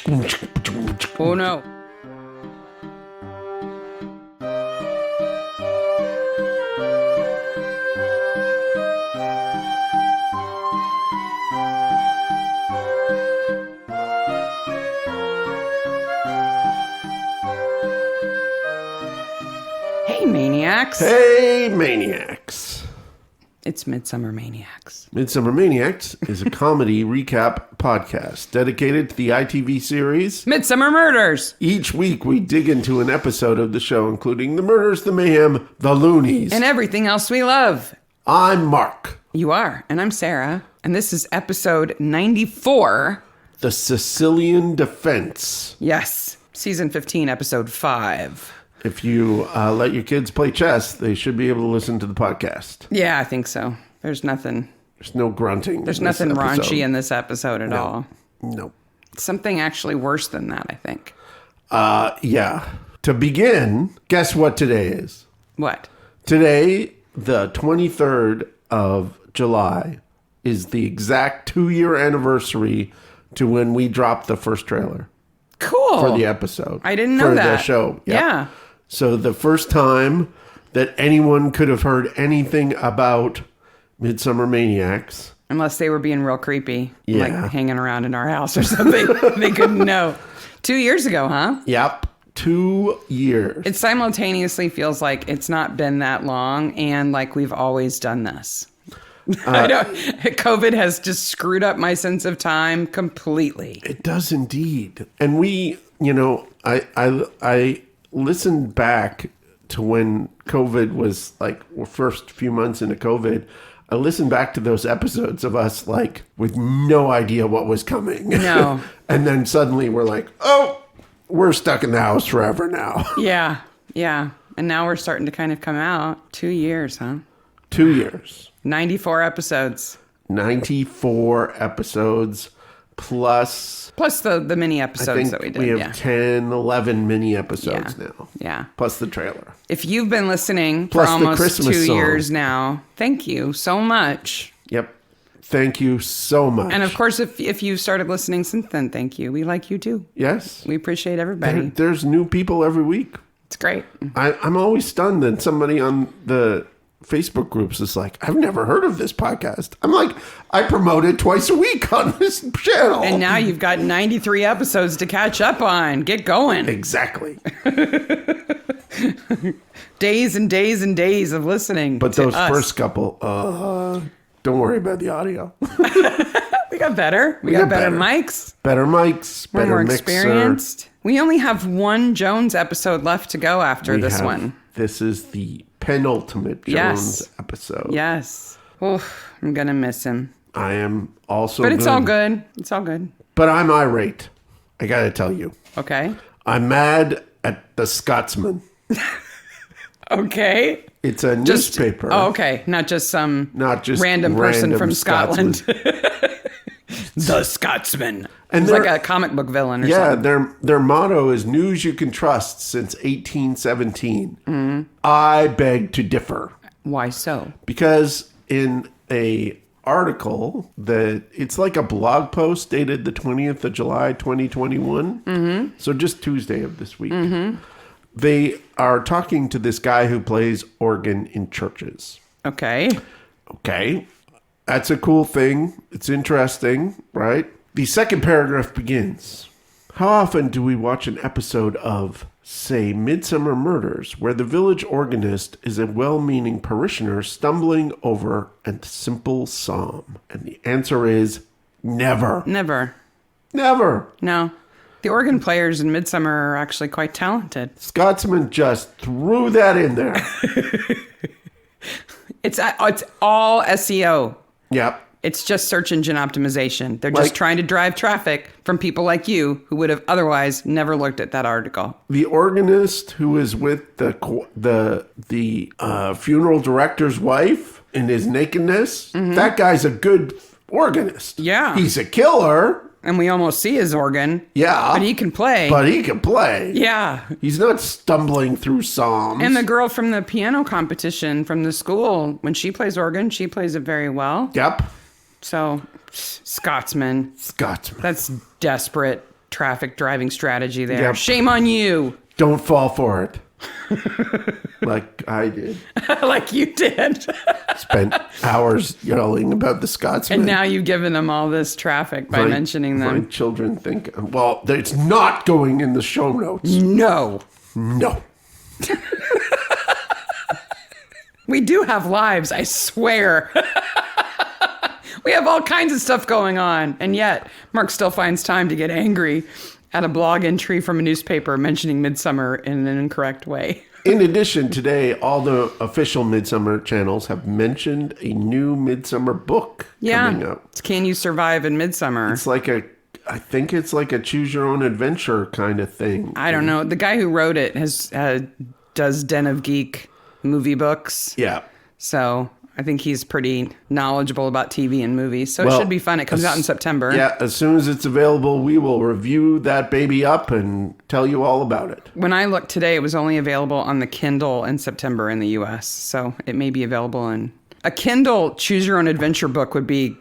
Oh no. Hey, Maniacs. Hey, Maniacs. It's Midsomer Maniacs. Midsomer Maniacs is a comedy recap podcast dedicated to the ITV series Midsomer Murders. Each week we dig into an episode of the show, including the murders, the mayhem, the loonies. And everything else we love. I'm Mark. You are. And I'm Sarah. And this is episode 94. The Sicilian Defense. Yes. Season 15, episode 5. If you let your kids play chess, they should be able to listen to the podcast. Yeah, I think so. There's nothing. There's no grunting. There's nothing raunchy in this episode at all. No. Something actually worse than that, I think. Yeah. To begin, guess what today is? What? Today, the 23rd of July, is the exact 2-year anniversary to when we dropped the first trailer. Cool. For the episode. I didn't know that. For the show. Yep. Yeah. So the first time that anyone could have heard anything about Midsomer Maniacs. Unless they were being real creepy. Yeah. Like hanging around in our house or something. They couldn't know. 2 years ago, huh? Yep. 2 years. It simultaneously feels like it's not been that long and like we've always done this. I don't. COVID has just screwed up my sense of time completely. It does indeed. And we, I listened back to when COVID was like first few months into COVID. I listened back to those episodes of us like with no idea what was coming. No. And then suddenly we're like, oh, we're stuck in the house forever now. Yeah. Yeah. And now we're starting to kind of come out. 2 years, huh? 2 years. 94 episodes. 94 episodes plus the mini episodes that we did. We have 10, 11 mini episodes now. Yeah. Plus the trailer. If you've been listening plus for almost Christmas 2 song. years now, thank you so much. Yep. Thank you so much. And of course, if you started listening since then, thank you. We like you too. Yes. We appreciate everybody. There's new people every week. It's great. I'm always stunned that somebody on the Facebook groups is like, I've never heard of this podcast. I'm like, I promote it twice a week on this channel. And now you've got 93 episodes to catch up on. Get going. Exactly. Days and days and days of listening. But to those us. first couple, don't worry about the audio. We got better. We got better mics. Better mics. We're Better more mixer. experienced. We only have one Jones episode left to go after this one. This is the penultimate Jones episode. Yes. Oof, I'm going to miss him. I am also But it's all good. It's all good. But I'm irate. I got to tell you. Okay. I'm mad at the Scotsman. Okay. It's a newspaper. Oh, okay. Not just random person from Scotland. The Scotsman. And it's like a comic book villain or something. Yeah, their motto is news you can trust since 1817. Mm-hmm. I beg to differ. Why so? Because in a article that it's like a blog post dated the 20th of July 2021. Mm-hmm. So just Tuesday of this week. Mm-hmm. They are talking to this guy who plays organ in churches. Okay. That's a cool thing. It's interesting, right? The second paragraph begins. How often do we watch an episode of, say, Midsomer Murders, where the village organist is a well-meaning parishioner stumbling over a simple psalm? And the answer is never. Never. Never. No. The organ players in Midsomer are actually quite talented. Scotsman just threw that in there. It's all SEO. Yep. It's just search engine optimization. They're just trying to drive traffic from people like you who would have otherwise never looked at that article. The organist who is with the funeral director's wife in his nakedness, that guy's a good organist. Yeah. He's a killer. And we almost see his organ. Yeah. But he can play. Yeah. He's not stumbling through psalms. And the girl from the piano competition from the school, when she plays organ, she plays it very well. Yep. So, Scotsman. Scotsman. That's desperate traffic driving strategy there. Yep. Shame on you. Don't fall for it. Like I did. Like you did. Spent hours yelling about the Scotsman. And now you've given them all this traffic by mentioning them. My children think, well, it's not going in the show notes. No. No. We do have lives, I swear. We have all kinds of stuff going on. And yet, Mark still finds time to get angry at a blog entry from a newspaper mentioning Midsomer in an incorrect way. In addition, today, all the official Midsomer channels have mentioned a new Midsomer book coming up. It's Can You Survive in Midsomer? It's like I think it's like a choose your own adventure kind of thing. I don't know. The guy who wrote it does Den of Geek movie books. Yeah. So I think he's pretty knowledgeable about TV and movies. So it should be fun. It comes out in September. Yeah, as soon as it's available, we will review that baby up and tell you all about it. When I looked today, it was only available on the Kindle in September in the U.S. So it may be available in... A Kindle choose your own adventure book would be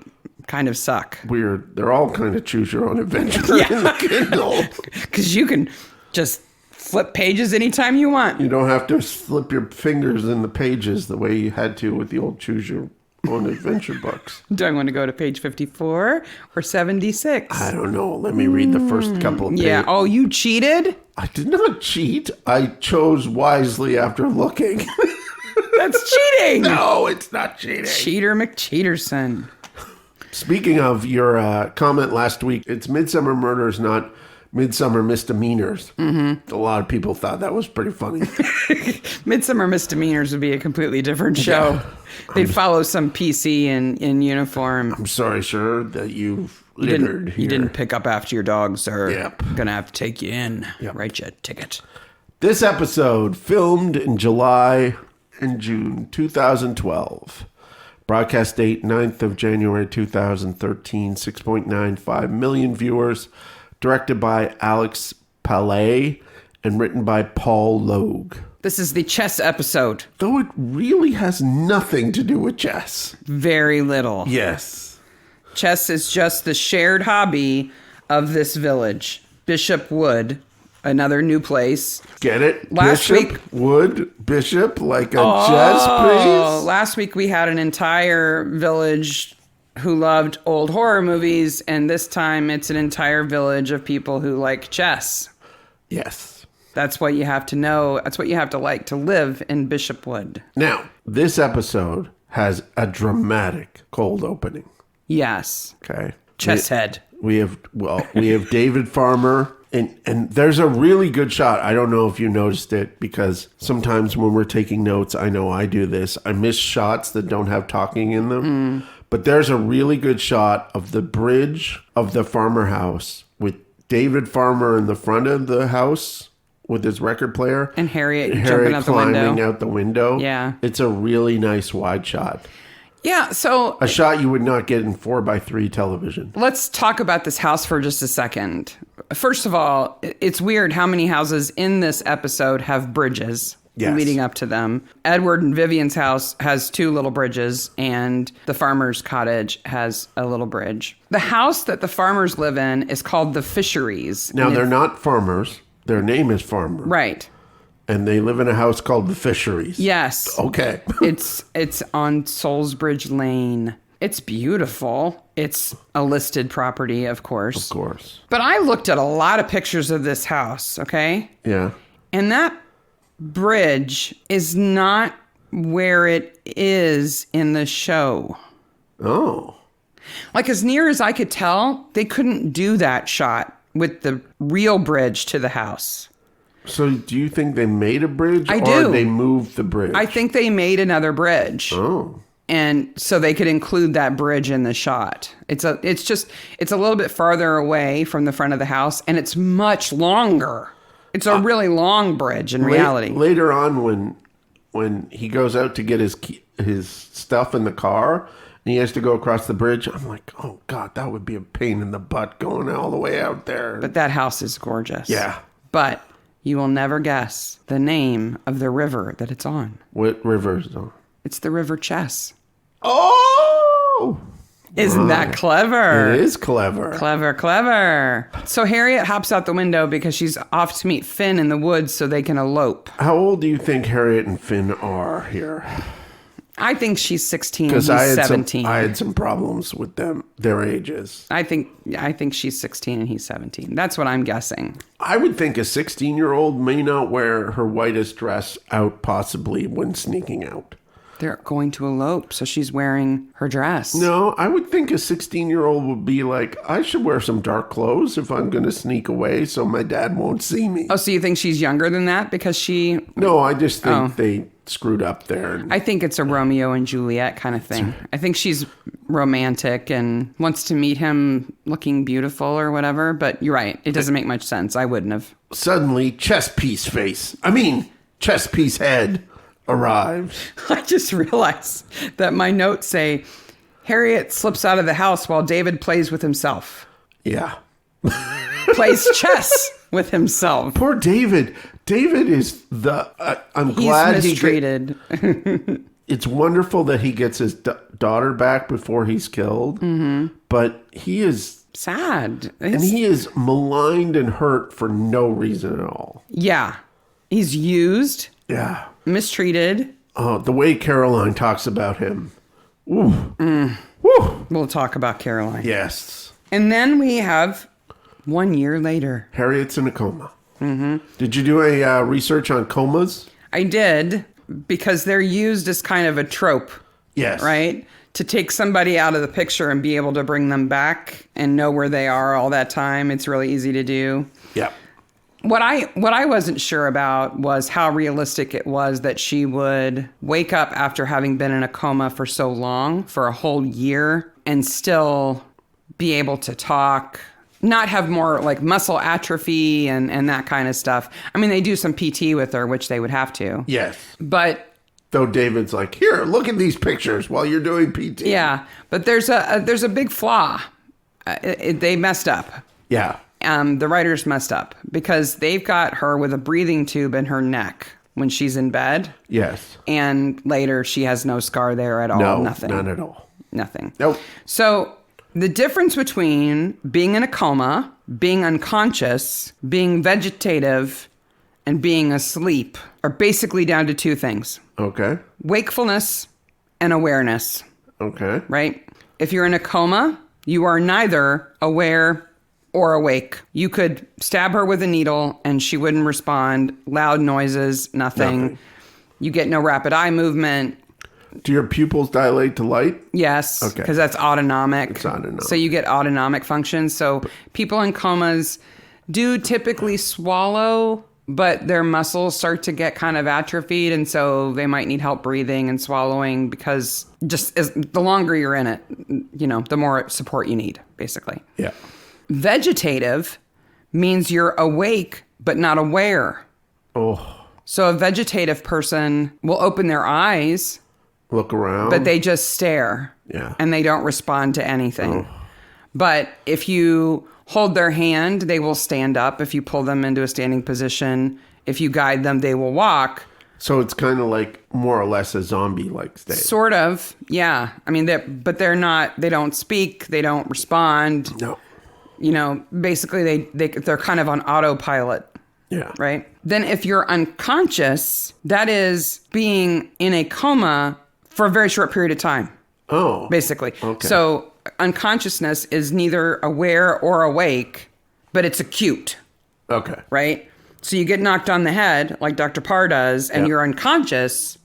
kind of suck. Weird. They're all kind of choose your own adventure in the Kindle. Because you can just flip pages anytime you want. You don't have to slip your fingers in the pages the way you had to with the old choose your own adventure books. Do I want to go to page 54 or 76? I don't know. Let me read the first couple of pages. Yeah. Oh, you cheated? I did not cheat. I chose wisely after looking. That's cheating. No, it's not cheating. Cheater McCheaterson. Speaking of your comment last week, it's Midsomer Murders, not Midsomer Misdemeanors. Mm-hmm. A lot of people thought that was pretty funny. Midsomer Misdemeanors would be a completely different show. Yeah. They'd follow some PC in uniform. I'm sorry, sir, that you've littered here. You didn't pick up after your dog, sir. Yep. Gonna have to take you in. Yep. Write you a ticket. This episode, filmed in July and June 2012. Broadcast date 9th of January 2013. 6.95 million viewers. Directed by Alex Palais and written by Paul Logue. This is the chess episode. Though it really has nothing to do with chess. Very little. Yes. Chess is just the shared hobby of this village. Bishop Wood, another new place. Get it? Last Bishop week, Wood, Bishop, like a chess piece? Last week we had an entire village who loved old horror movies, and this time it's an entire village of people who like chess. Yes. That's what you have to know. That's what you have to like to live in Bishopwood. Now, this episode has a dramatic cold opening. Yes. Okay. Chess head. We have David Farmer, and there's a really good shot. I don't know if you noticed it, because sometimes when we're taking notes, I know I do this. I miss shots that don't have talking in them. But there's a really good shot of the bridge of the Farmer house with David Farmer in the front of the house with his record player. And Harriet jumping out the window. climbing out the window. Yeah. It's a really nice wide shot. Yeah, so... A shot you would not get in 4x3 television. Let's talk about this house for just a second. First of all, it's weird how many houses in this episode have bridges. Yes. Leading up to them. Edward and Vivian's house has 2 little bridges, and the farmer's cottage has a little bridge. The house that the farmers live in is called the Fisheries. Now, they're not farmers. Their name is Farmer. Right. And they live in a house called the Fisheries. Yes. Okay. It's on Soulsbridge Lane. It's beautiful. It's a listed property, of course. Of course. But I looked at a lot of pictures of this house, okay? Yeah. And that bridge is not where it is in the show. Oh. Like, as near as I could tell, they couldn't do that shot with the real bridge to the house. So do you think they made a bridge? I do. Or they moved the bridge? I think they made another bridge. Oh. And so they could include that bridge in the shot. It's a little bit farther away from the front of the house, and it's much longer. It's a really long bridge in reality. Later on, when he goes out to get his stuff in the car, and he has to go across the bridge, I'm like, oh God, that would be a pain in the butt going all the way out there. But that house is gorgeous. Yeah. But you will never guess the name of the river that it's on. What river is it on? It's the River Chess. Oh! Isn't that clever? It is clever. Clever. So Harriet hops out the window because she's off to meet Finn in the woods so they can elope. How old do you think Harriet and Finn are here? I think she's 16 and he's 17. I had some problems with their ages. I think she's 16 and he's 17. That's what I'm guessing. I would think a 16-year-old may not wear her whitest dress out possibly when sneaking out. They're going to elope, so she's wearing her dress. No, I would think a 16-year-old would be like, I should wear some dark clothes if I'm going to sneak away so my dad won't see me. Oh, so you think she's younger than that because she... No, I just think they screwed up there. I think it's a Romeo and Juliet kind of thing. I think she's romantic and wants to meet him looking beautiful or whatever, but you're right. It doesn't make much sense. I wouldn't have. Suddenly, chess piece head arrives. I just realized that my notes say, Harriet slips out of the house while David plays with himself. Yeah. Plays chess with himself. Poor David. David is I'm glad he's mistreated. It's wonderful that he gets his daughter back before he's killed. Mm-hmm. But he is... sad. And he is maligned and hurt for no reason at all. Yeah. He's used. Yeah. Mistreated. Oh, the way Caroline talks about him. Ooh. Woo. We'll talk about Caroline. Yes. And then we have 1 year later. Harriet's in a coma. Mm-hmm. Did you do a research on comas? I did, because they're used as kind of a trope. Yes. Right? To take somebody out of the picture and be able to bring them back and know where they are all that time. It's really easy to do. Yeah. What I wasn't sure about was how realistic it was that she would wake up after having been in a coma for so long, for a whole year, and still be able to talk, not have more like muscle atrophy and that kind of stuff. I mean, they do some PT with her, which they would have to. Yes. But... Though David's like, here, look at these pictures while you're doing PT. Yeah, but there's a big flaw. They messed up. Yeah. The writers messed up because they've got her with a breathing tube in her neck when she's in bed. Yes. And later she has no scar there at all. No, nothing. none at all. Nothing. Nope. So the difference between being in a coma, being unconscious, being vegetative, and being asleep are basically down to two things. Okay. Wakefulness and awareness. Okay. Right? If you're in a coma, you are neither aware or awake. You could stab her with a needle and she wouldn't respond. Loud noises, nothing. You get no rapid eye movement. Do your pupils dilate to light? Yes, because that's autonomic. It's autonomic. So you get autonomic functions. So people in comas do typically swallow, but their muscles start to get kind of atrophied, and so they might need help breathing and swallowing because the longer you're in it, the more support you need, basically. Yeah. Vegetative means you're awake but not aware. Oh. So a vegetative person will open their eyes, look around, but they just stare. Yeah. And they don't respond to anything. Oh. But if you hold their hand, they will stand up. If you pull them into a standing position, if you guide them, they will walk. So it's kind of like more or less a zombie-like state. Sort of, yeah. I mean, they're not. They don't speak. They don't respond. No. Basically, they're kind of on autopilot. Yeah. Right? Then if you're unconscious, that is being in a coma for a very short period of time. Oh. Basically. Okay. So unconsciousness is neither aware or awake, but it's acute. Okay. Right? So you get knocked on the head, like Dr. Parr does, and you're unconscious.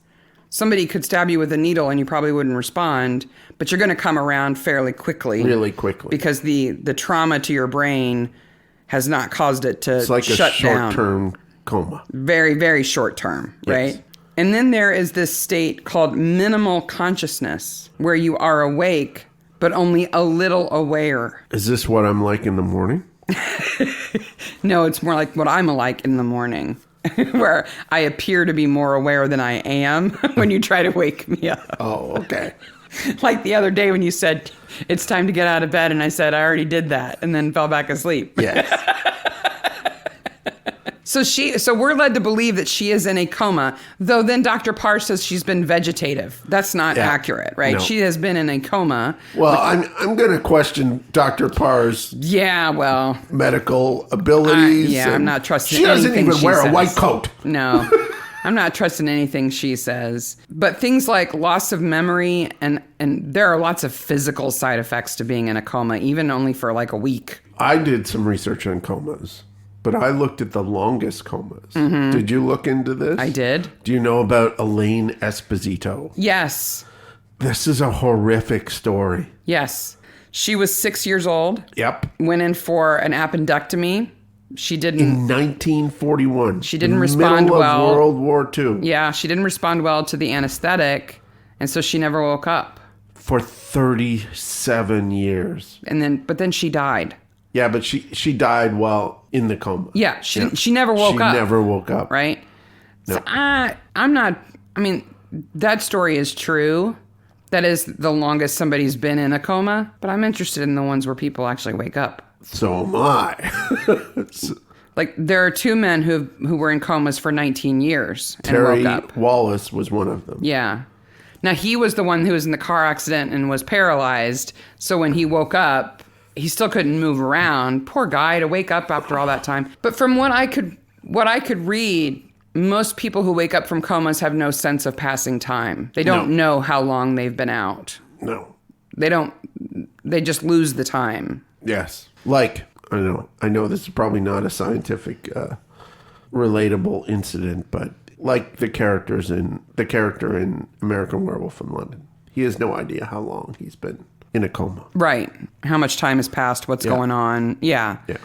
Somebody could stab you with a needle and you probably wouldn't respond, but you're going to come around fairly quickly. Really quickly. Because the trauma to your brain has not caused it to shut down. It's like a short-term coma. Very, very short term, right? Yes. And then there is this state called minimal consciousness, where you are awake, but only a little aware. Is this what I'm like in the morning? No, it's more like what I'm like in the morning, where I appear to be more aware than I am when you try to wake me up. Oh, okay. Like the other day when you said, it's time to get out of bed, and I said, I already did that, and then fell back asleep. Yes. So we're led to believe that she is in a coma, though then Dr. Parr says she's been vegetative. That's not accurate, right? No. She has been in a coma. Well, I'm going to question Dr. Parr's medical abilities. I'm not trusting she anything doesn't even wear a white coat. No. I'm not trusting anything she says. But things like loss of memory and there are lots of physical side effects to being in a coma, even only for like a week. I did some research on comas, but I looked at the longest comas. Mm-hmm. Did you look into this? I did. Do you know about Elaine Esposito? Yes. This is a horrific story. Yes. She was 6 years old. Yep. Went in for an appendectomy. She didn't. In 1941. She didn't respond middle well. Of World War II. Yeah, she didn't respond well to the anesthetic, and so she never woke up. For 37 years. But then she died. Yeah, but she died while in the coma. Yeah, she never woke up. She never woke up. Right? No. So I'm not, I mean, that story is true. That is the longest somebody's been in a coma, but I'm interested in the ones where people actually wake up. So am I. Like, there are two men who were in comas for 19 years and Terry woke up. Wallace was one of them. Yeah. Now, he was the one who was in the car accident and was paralyzed. So when he woke up, he still couldn't move around. Poor guy, to wake up after all that time. But from what I could read, most people who wake up from comas have no sense of passing time. They don't know how long they've been out. No. They just lose the time. Yes. Like, I know this is probably not a scientific relatable incident, but like the character in American Werewolf in London. He has no idea how long he's been in a coma. Right. How much time has passed, what's going on. Yeah. Yeah.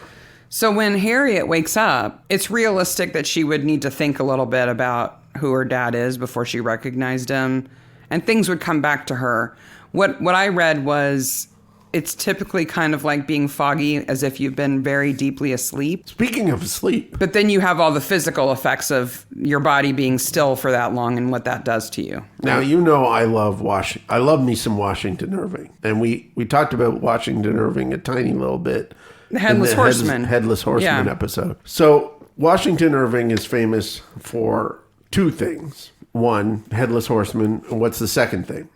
So when Harriet wakes up, it's realistic that she would need to think a little bit about who her dad is before she recognized him, and things would come back to her. What I read was it's typically kind of like being foggy, as if you've been very deeply asleep. Speaking of sleep. But then you have all the physical effects of your body being still for that long and what that does to you. Now, I love me some Washington Irving. And we talked about Washington Irving a tiny little bit. The Headless Horseman. Headless Horseman episode. So Washington Irving is famous for two things. One, Headless Horseman. And what's the second thing?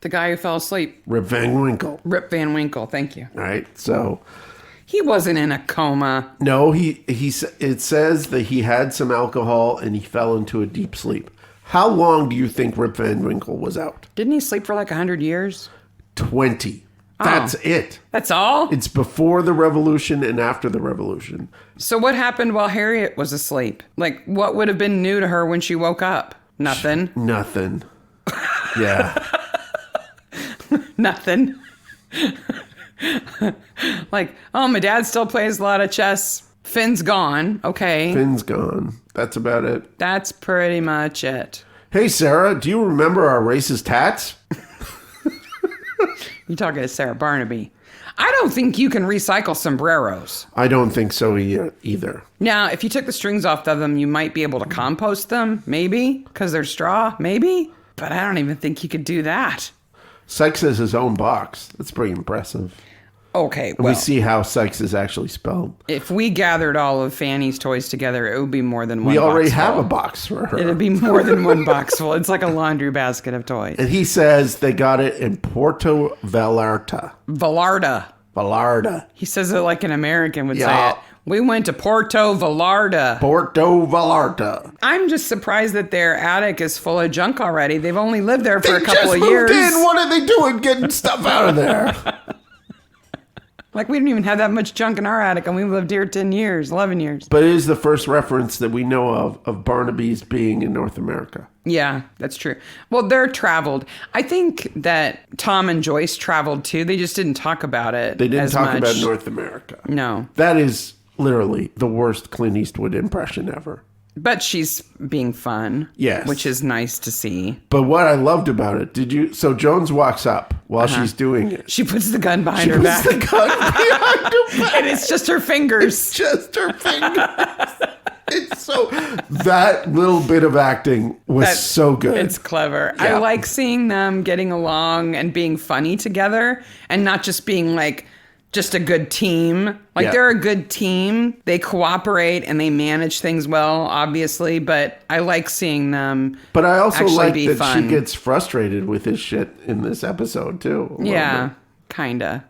The guy who fell asleep. Rip Van Winkle. Rip Van Winkle, thank you. All right, so... He wasn't in a coma. No, it says that he had some alcohol and he fell into a deep sleep. How long do you think Rip Van Winkle was out? Didn't he sleep for like 100 years? 20. That's it. That's all? It's before the revolution and after the revolution. So what happened while Harriet was asleep? Like, what would have been new to her when she woke up? Nothing. Nothing. Yeah. Nothing. Like, oh, my dad still plays a lot of chess. Finn's gone. Okay. Finn's gone. That's about it. That's pretty much it. Hey, Sarah, do you remember our racist hats? You're talking to Sarah Barnaby. I don't think you can recycle sombreros. I don't think so either. Now, if you took the strings off of them, you might be able to compost them. Maybe. Because they're straw. Maybe. But I don't even think you could do that. Sykes has his own box. That's pretty impressive. Okay, well. We see how Sykes is actually spelled. If we gathered all of Fanny's toys together, it would be more than one box. We already have a box for her. It'd be more than one box full. It's like a laundry basket of toys. And he says they got it in Porto Vallarta. Vallarta. He says it like an American would say it. We went to Porto Vallarta. Porto Vallarta. I'm just surprised that their attic is full of junk already. They've only lived there for a couple of years. What are they doing getting stuff out of there? Like, we didn't even have that much junk in our attic, and we lived here 10 years, 11 years. But it is the first reference that we know of Barnaby's being in North America. Yeah, that's true. Well, they're traveled. I think that Tom and Joyce traveled, too. They just didn't talk about it. They didn't talk about North America. No. That is literally the worst Clint Eastwood impression ever. But she's being fun. Yes. Which is nice to see. But what I loved about it, so Jones walks up while she's doing it. She puts the gun behind her back. She puts the gun behind her back. And it's just her fingers. It's just her fingers. It's so, that little bit of acting was so good. It's clever. Yeah. I like seeing them getting along and being funny together and not just being like just a good team. Like, they're a good team. They cooperate and they manage things well, obviously, but I like seeing them. But I also like that fun. She gets frustrated with his shit in this episode, too. Yeah, kinda.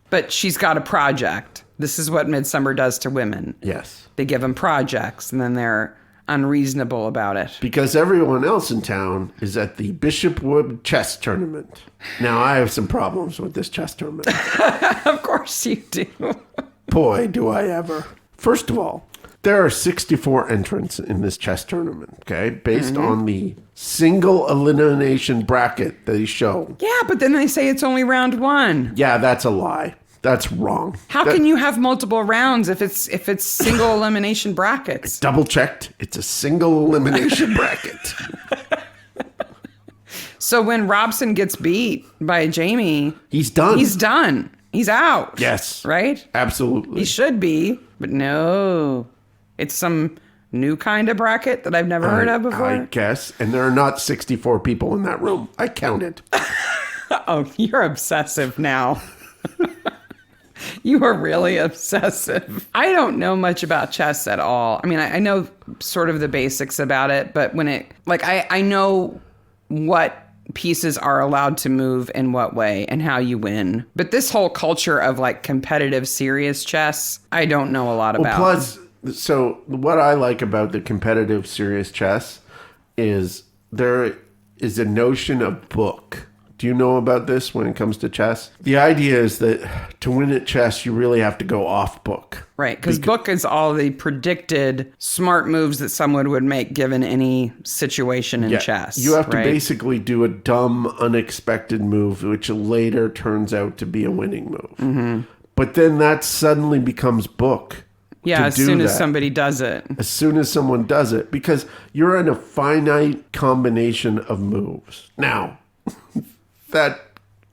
But she's got a project. This is what Midsomer does to women. Yes. They give them projects, and then they're unreasonable about it. Because everyone else in town is at the Bishopwood chess tournament. Now, I have some problems with this chess tournament. Of course you do. Boy, do I ever. First of all, there are 64 entrants in this chess tournament, okay? Based on the single elimination bracket they show. Yeah, but then they say it's only round 1. Yeah, that's a lie. That's wrong. How can you have multiple rounds if it's single elimination brackets? Double checked. It's a single elimination bracket. So when Robson gets beat by Jamie, he's done. He's done. He's out. Yes. Right? Absolutely. He should be, but no. It's some new kind of bracket that I've never heard of before. I guess. And there are not 64 people in that room. I counted. Oh, you're obsessive now. You are really obsessive. I don't know much about chess at all. I mean, I know sort of the basics about it, but when it, like, I know what pieces are allowed to move in what way and how you win. But this whole culture of, like, competitive, serious chess, I don't know a lot about. Plus, so what I like about the competitive, serious chess is there is a notion of book. Do you know about this when it comes to chess? The idea is that to win at chess, you really have to go off book. Right, because book is all the predicted smart moves that someone would make given any situation in chess. You have to basically do a dumb, unexpected move, which later turns out to be a winning move. Mm-hmm. But then that suddenly becomes book. Yeah, as soon as somebody does it. As soon as someone does it, because you're in a finite combination of moves. Now, that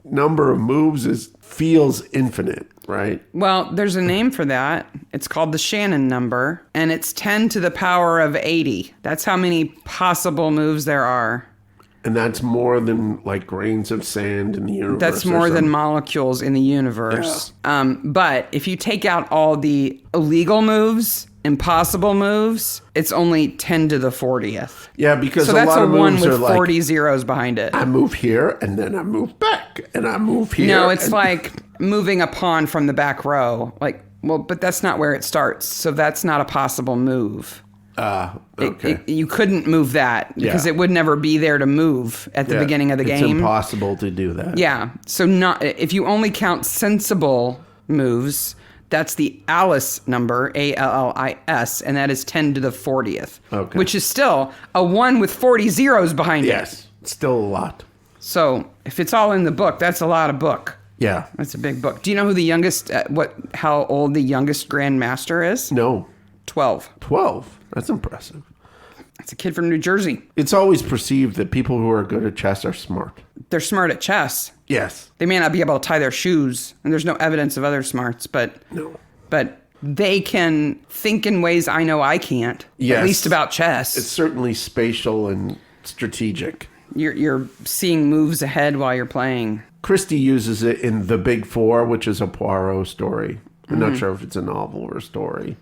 number of moves feels infinite, right? Well, there's a name for that. It's called the Shannon number, and it's 10 to the power of 80. That's how many possible moves there are. And that's more than, like, grains of sand in the universe. That's more than molecules in the universe. Yeah. But if you take out all the illegal moves, impossible moves, it's only 10 to the 40th. Yeah, because so a lot of moves with are 40 like, zeros behind it. I move here, and then I move back, and I move here. No, it's like moving a pawn from the back row. Like, well, but that's not where it starts, so that's not a possible move. Okay. You couldn't move that because it would never be there to move at the beginning of the game. It's impossible to do that. Yeah. So not if you only count sensible moves, that's the Alice number, ALLIS, and that is 10 to the 40th. Okay. Which is still a 1 with 40 zeros behind it. Yes. Still a lot. So if it's all in the book, that's a lot of book. Yeah. That's a big book. Do you know who the youngest, how old the youngest Grandmaster is? No. 12. 12? That's impressive. It's a kid from New Jersey. It's always perceived that people who are good at chess are smart. They're smart at chess. Yes. They may not be able to tie their shoes, and there's no evidence of other smarts, but they can think in ways I know I can't. Yes. At least about chess. It's certainly spatial and strategic. You're seeing moves ahead while you're playing. Christie uses it in The Big Four, which is a Poirot story. I'm not sure if it's a novel or a story.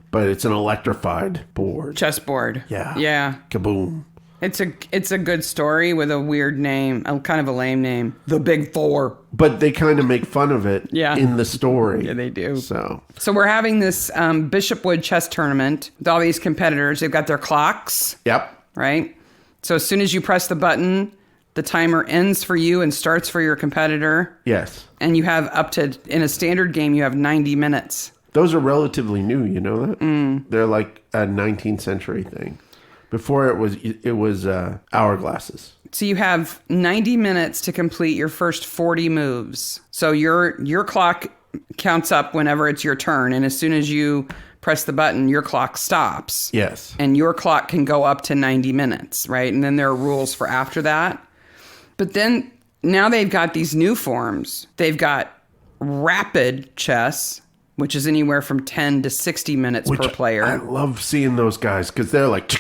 But it's an electrified board. Chessboard. Yeah. Yeah. Kaboom. It's a good story with a weird name, kind of a lame name. The Big Four. But they kind of make fun of it in the story. Yeah, they do. So we're having this Bishopwood chess tournament with all these competitors. They've got their clocks. Yep. Right? So as soon as you press the button, the timer ends for you and starts for your competitor. Yes. And you have in a standard game, you have 90 minutes. Those are relatively new, you know that? They're like a 19th century thing. Before it was hourglasses. So you have 90 minutes to complete your first 40 moves. So your clock counts up whenever it's your turn, and as soon as you press the button, your clock stops. Yes. And your clock can go up to 90 minutes, right? And then there are rules for after that. But then now they've got these new forms. They've got rapid chess, which is anywhere from 10 to 60 minutes per player. I love seeing those guys because they're like...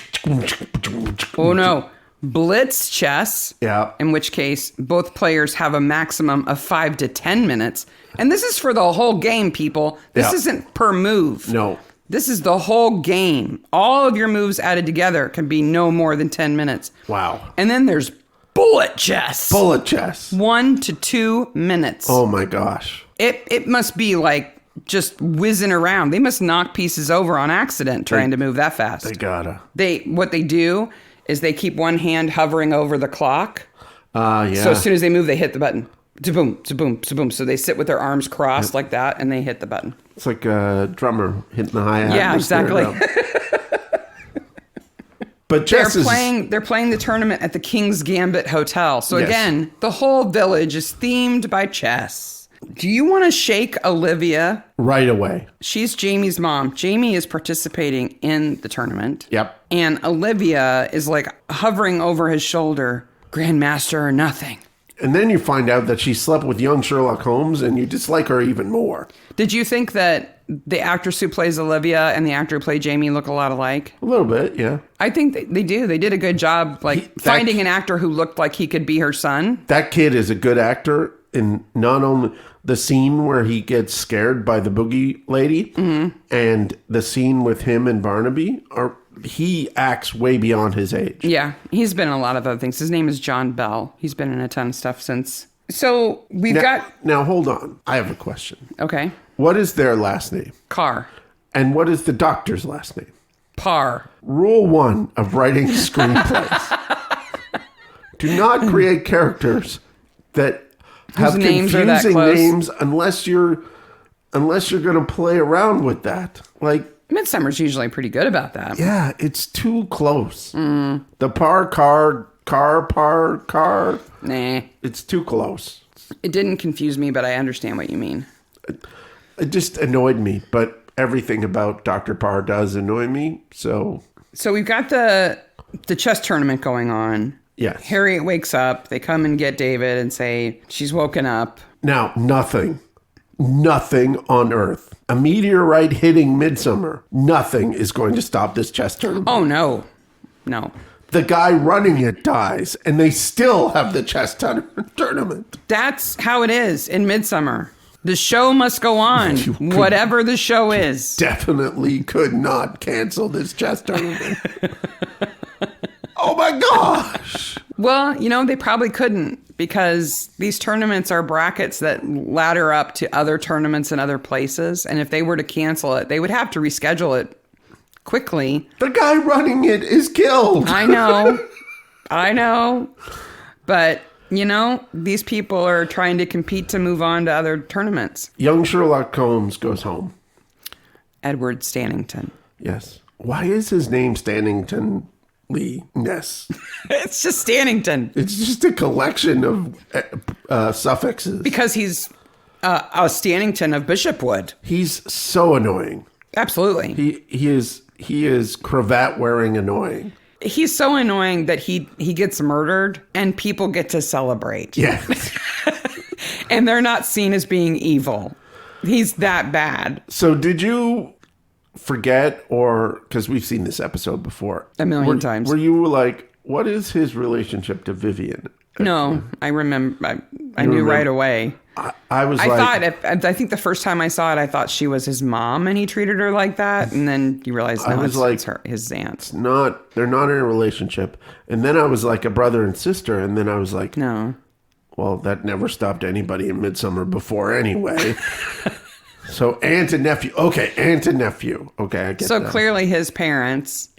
Oh, no. blitz chess, in which case both players have a maximum of 5 to 10 minutes. And this is for the whole game, people. This isn't per move. No. This is the whole game. All of your moves added together can be no more than 10 minutes. Wow. And then there's bullet chess. Bullet chess. 1 to 2 minutes. Oh my gosh. It must be like just whizzing around. They must knock pieces over on accident trying to move that fast. They gotta. What they do is they keep one hand hovering over the clock. Yeah. So as soon as they move, they hit the button. Boom, boom, boom. So they sit with their arms crossed like that, and they hit the button. It's like a drummer hitting the hi-hat. Yeah, exactly. But they're playing the tournament at the King's Gambit Hotel. So again, the whole village is themed by chess. Do you want to shake Olivia? Right away. She's Jamie's mom. Jamie is participating in the tournament. Yep. And Olivia is like hovering over his shoulder. Grandmaster or nothing. And then you find out that she slept with young Sherlock Holmes and you dislike her even more. Did you think that the actress who plays Olivia and the actor who played Jamie look a lot alike? A little bit, yeah. I think they do. They did a good job finding an actor who looked like he could be her son. That kid is a good actor in not only the scene where he gets scared by the boogie lady and the scene with him and Barnaby he acts way beyond his age. Yeah, he's been in a lot of other things. His name is John Bell. He's been in a ton of stuff since. So Now, hold on. I have a question. Okay. What is their last name? Carr. And what is the doctor's last name? Parr. Rule 1 of writing screenplays. Do not create characters that have confusing names unless you're going to play around with that. Like, Midsommar's usually pretty good about that. Yeah, it's too close. The Parr, Carr. Nah. It's too close. It didn't confuse me, but I understand what you mean. It just annoyed me, but everything about Dr. Parr does annoy me, so... So we've got the chess tournament going on. Yes. Harriet wakes up. They come and get David and say she's woken up. Now, nothing on Earth. A meteorite hitting Midsomer. Nothing is going to stop this chess tournament. Oh, no. No. The guy running it dies, and they still have the chess tournament. That's how it is in Midsomer. The show must go on, whatever the show is. Definitely could not cancel this chess tournament. Oh my gosh. Well, they probably couldn't, because these tournaments are brackets that ladder up to other tournaments in other places. And if they were to cancel it, they would have to reschedule it quickly. The guy running it is killed. I know. But, these people are trying to compete to move on to other tournaments. Young Sherlock Holmes goes home. Edward Stannington. Yes. Why is his name Stannington? Ness. It's just Stannington. It's just a collection of suffixes. Because he's a Stannington of Bishopwood. He's so annoying. Absolutely. He is cravat wearing annoying. He's so annoying that he gets murdered and people get to celebrate. Yes. And they're not seen as being evil. He's that bad. So did you forget, or because we've seen this episode before a million times, were you like, what is his relationship to Vivian? No, I remember. I knew right away. I think the first time I saw it, I thought she was his mom and he treated her like that. And then you realize it's his aunt. They're not in a relationship. And then I was like a brother and sister. And then I was like, no. Well, that never stopped anybody in Midsomer before anyway. So aunt and nephew. Okay, aunt and nephew. Okay, I get that. So clearly his parents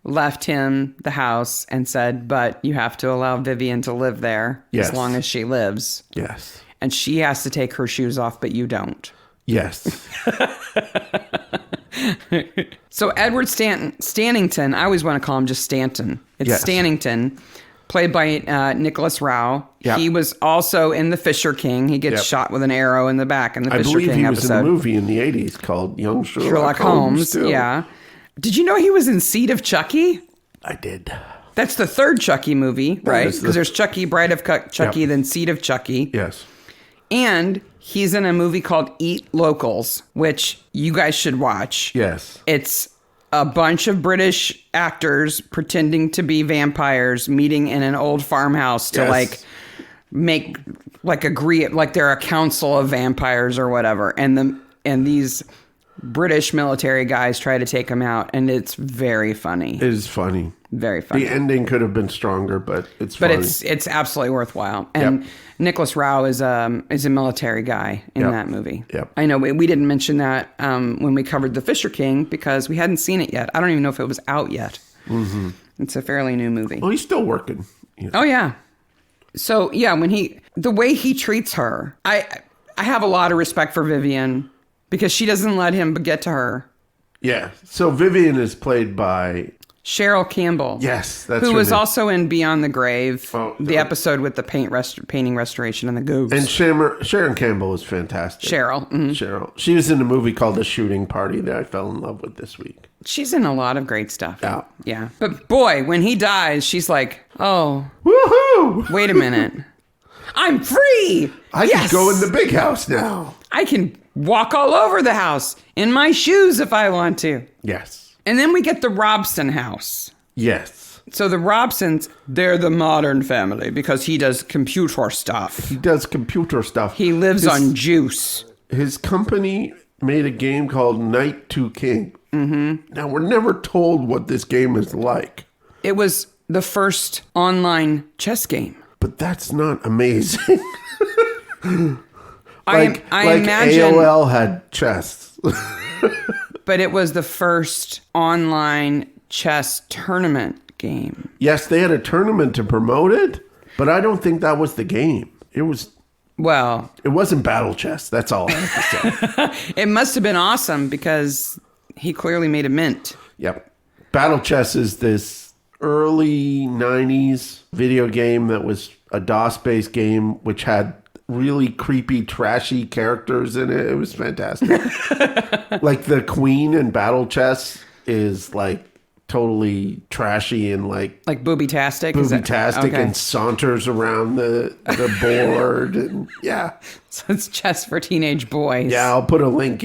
left him the house and said, but you have to allow Vivian to live there as long as she lives. Yes. And she has to take her shoes off, but you don't. Yes. So Edward Stannington, I always want to call him just Stanton. It's Stannington, played by Nicholas Rao. Yep. He was also in The Fisher King. He gets shot with an arrow in the back in the Fisher King episode. I believe he was in a movie in the 80s called Young Sherlock Holmes. Yeah. Did you know he was in Seed of Chucky? I did. That's the third Chucky movie, right? Because there's Chucky, Bride of Chucky, then Seed of Chucky. Yes. And he's in a movie called Eat Locals, which you guys should watch. Yes. It's a bunch of British actors pretending to be vampires meeting in an old farmhouse to like make like agree like they're a council of vampires or whatever, and these British military guys try to take them out, and it's very funny. It is funny. Very funny. The ending could have been stronger, but it's funny. But it's absolutely worthwhile. And Nicholas Rao is a military guy in that movie. Yep. I know we didn't mention that when we covered The Fisher King because we hadn't seen it yet. I don't even know if it was out yet. Mm-hmm. It's a fairly new movie. Oh, he's still working. Yeah. Oh, yeah. So, yeah, the way he treats her, I have a lot of respect for Vivian because she doesn't let him get to her. Yeah. So Vivian is played by Cheryl Campbell. Yes, that's who her was name. Also in Beyond the Grave, the episode with the painting restoration and the ghosts. And Sharon Campbell is fantastic. Cheryl. Mm-hmm. Cheryl. She was in a movie called The Shooting Party that I fell in love with this week. She's in a lot of great stuff. Yeah. Yeah. But boy, when he dies, she's like, oh. Woohoo! Wait a minute. I'm free! I can go in the big house now. I can walk all over the house in my shoes if I want to. Yes. And then we get the Robson house. Yes. So the Robsons, they're the modern family because he does computer stuff. He does computer stuff. He lives on juice. His company made a game called Knight to King. Mm-hmm. Now, we're never told what this game is like. It was the first online chess game. But that's not amazing. I imagine AOL had chess. But it was the first online chess tournament game. Yes, they had a tournament to promote it, but I don't think that was the game. It wasn't battle chess. That's all I have to say. It must have been awesome because he clearly made a mint. Yep. Battle chess is this early 90s video game that was a DOS-based game which had really creepy, trashy characters in it. It was fantastic. Like the queen in battle chess is like totally trashy and like booby-tastic? Booby-tastic and saunters around the board. And yeah. So it's chess for teenage boys. Yeah, I'll put a link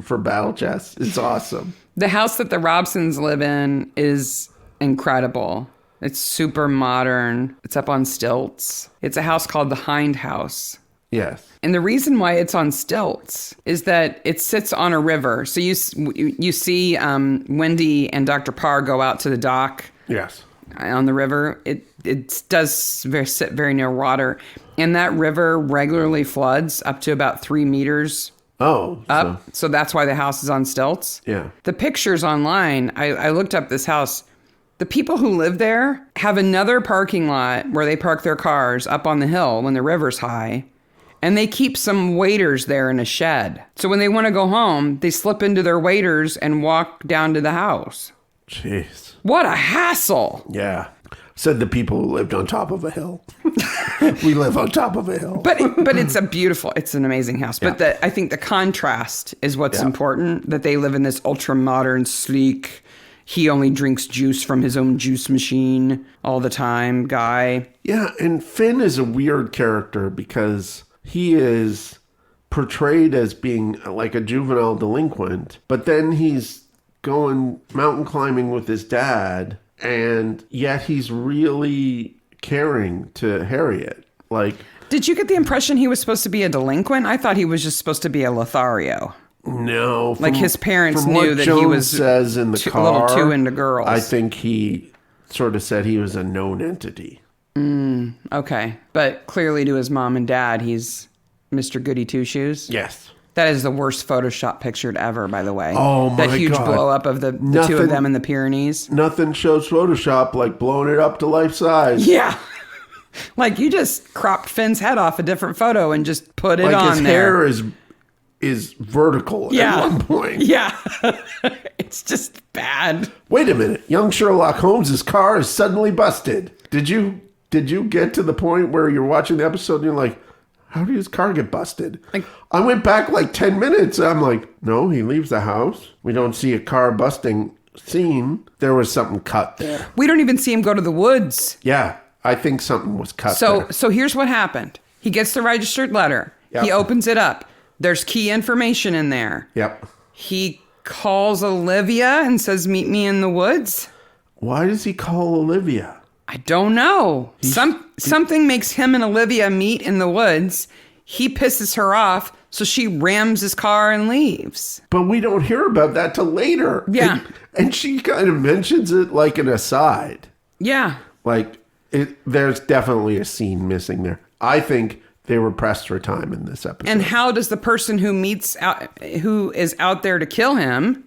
for battle chess. It's awesome. The house that the Robsons live in is incredible. It's super modern. It's up on stilts. It's a house called the Hind House. Yes. And the reason why it's on stilts is that it sits on a river. So you see Wendy and Dr. Parr go out to the dock. Yes. On the river. It does sit very near water. And that river regularly floods up to about 3 meters up. So that's why the house is on stilts. Yeah. The pictures online, I looked up this house. The people who live there have another parking lot where they park their cars up on the hill when the river's high. And they keep some waiters there in a shed. So when they want to go home, they slip into their waiters and walk down to the house. Jeez. What a hassle. Yeah. Said the people who lived on top of a hill. We live on top of a hill. But it's it's an amazing house. Yeah. But I think the contrast is what's important, that they live in this ultra modern, sleek, he only drinks juice from his own juice machine all the time guy. Yeah, and Finn is a weird character because he is portrayed as being like a juvenile delinquent, but then he's going mountain climbing with his dad, and yet he's really caring to Harriet. Like, did you get the impression he was supposed to be a delinquent? I thought he was just supposed to be a Lothario. No, like his parents knew that he was says in the car, a little too into girls. I think he sort of said he was a known entity. Okay, but clearly to his mom and dad, he's Mr. Goody Two Shoes. Yes, that is the worst Photoshop pictured ever. By the way, oh my god, that huge blow up of the two of them in the Pyrenees. Nothing shows Photoshop like blowing it up to life size. Yeah. Like you just cropped Finn's head off a different photo and just put it like on his there. Hair is vertical at one point. Yeah. It's just bad. Wait a minute. Young Sherlock Holmes' car is suddenly busted. Did you get to the point where you're watching the episode and you're like, how did his car get busted? I went back like 10 minutes. I'm like, no, he leaves the house. We don't see a car busting scene. There was something cut there. We don't even see him go to the woods. Yeah. I think something was cut there. So here's what happened. He gets the registered letter. Yep. He opens it up. There's key information in there. Yep. He calls Olivia and says, meet me in the woods. Why does he call Olivia? I don't know. Something makes him and Olivia meet in the woods. He pisses her off, so she rams his car and leaves. But we don't hear about that till later. Yeah. And she kind of mentions it like an aside. Yeah. Like, there's definitely a scene missing there. I think they were pressed for time in this episode. And how does the person who is out there to kill him,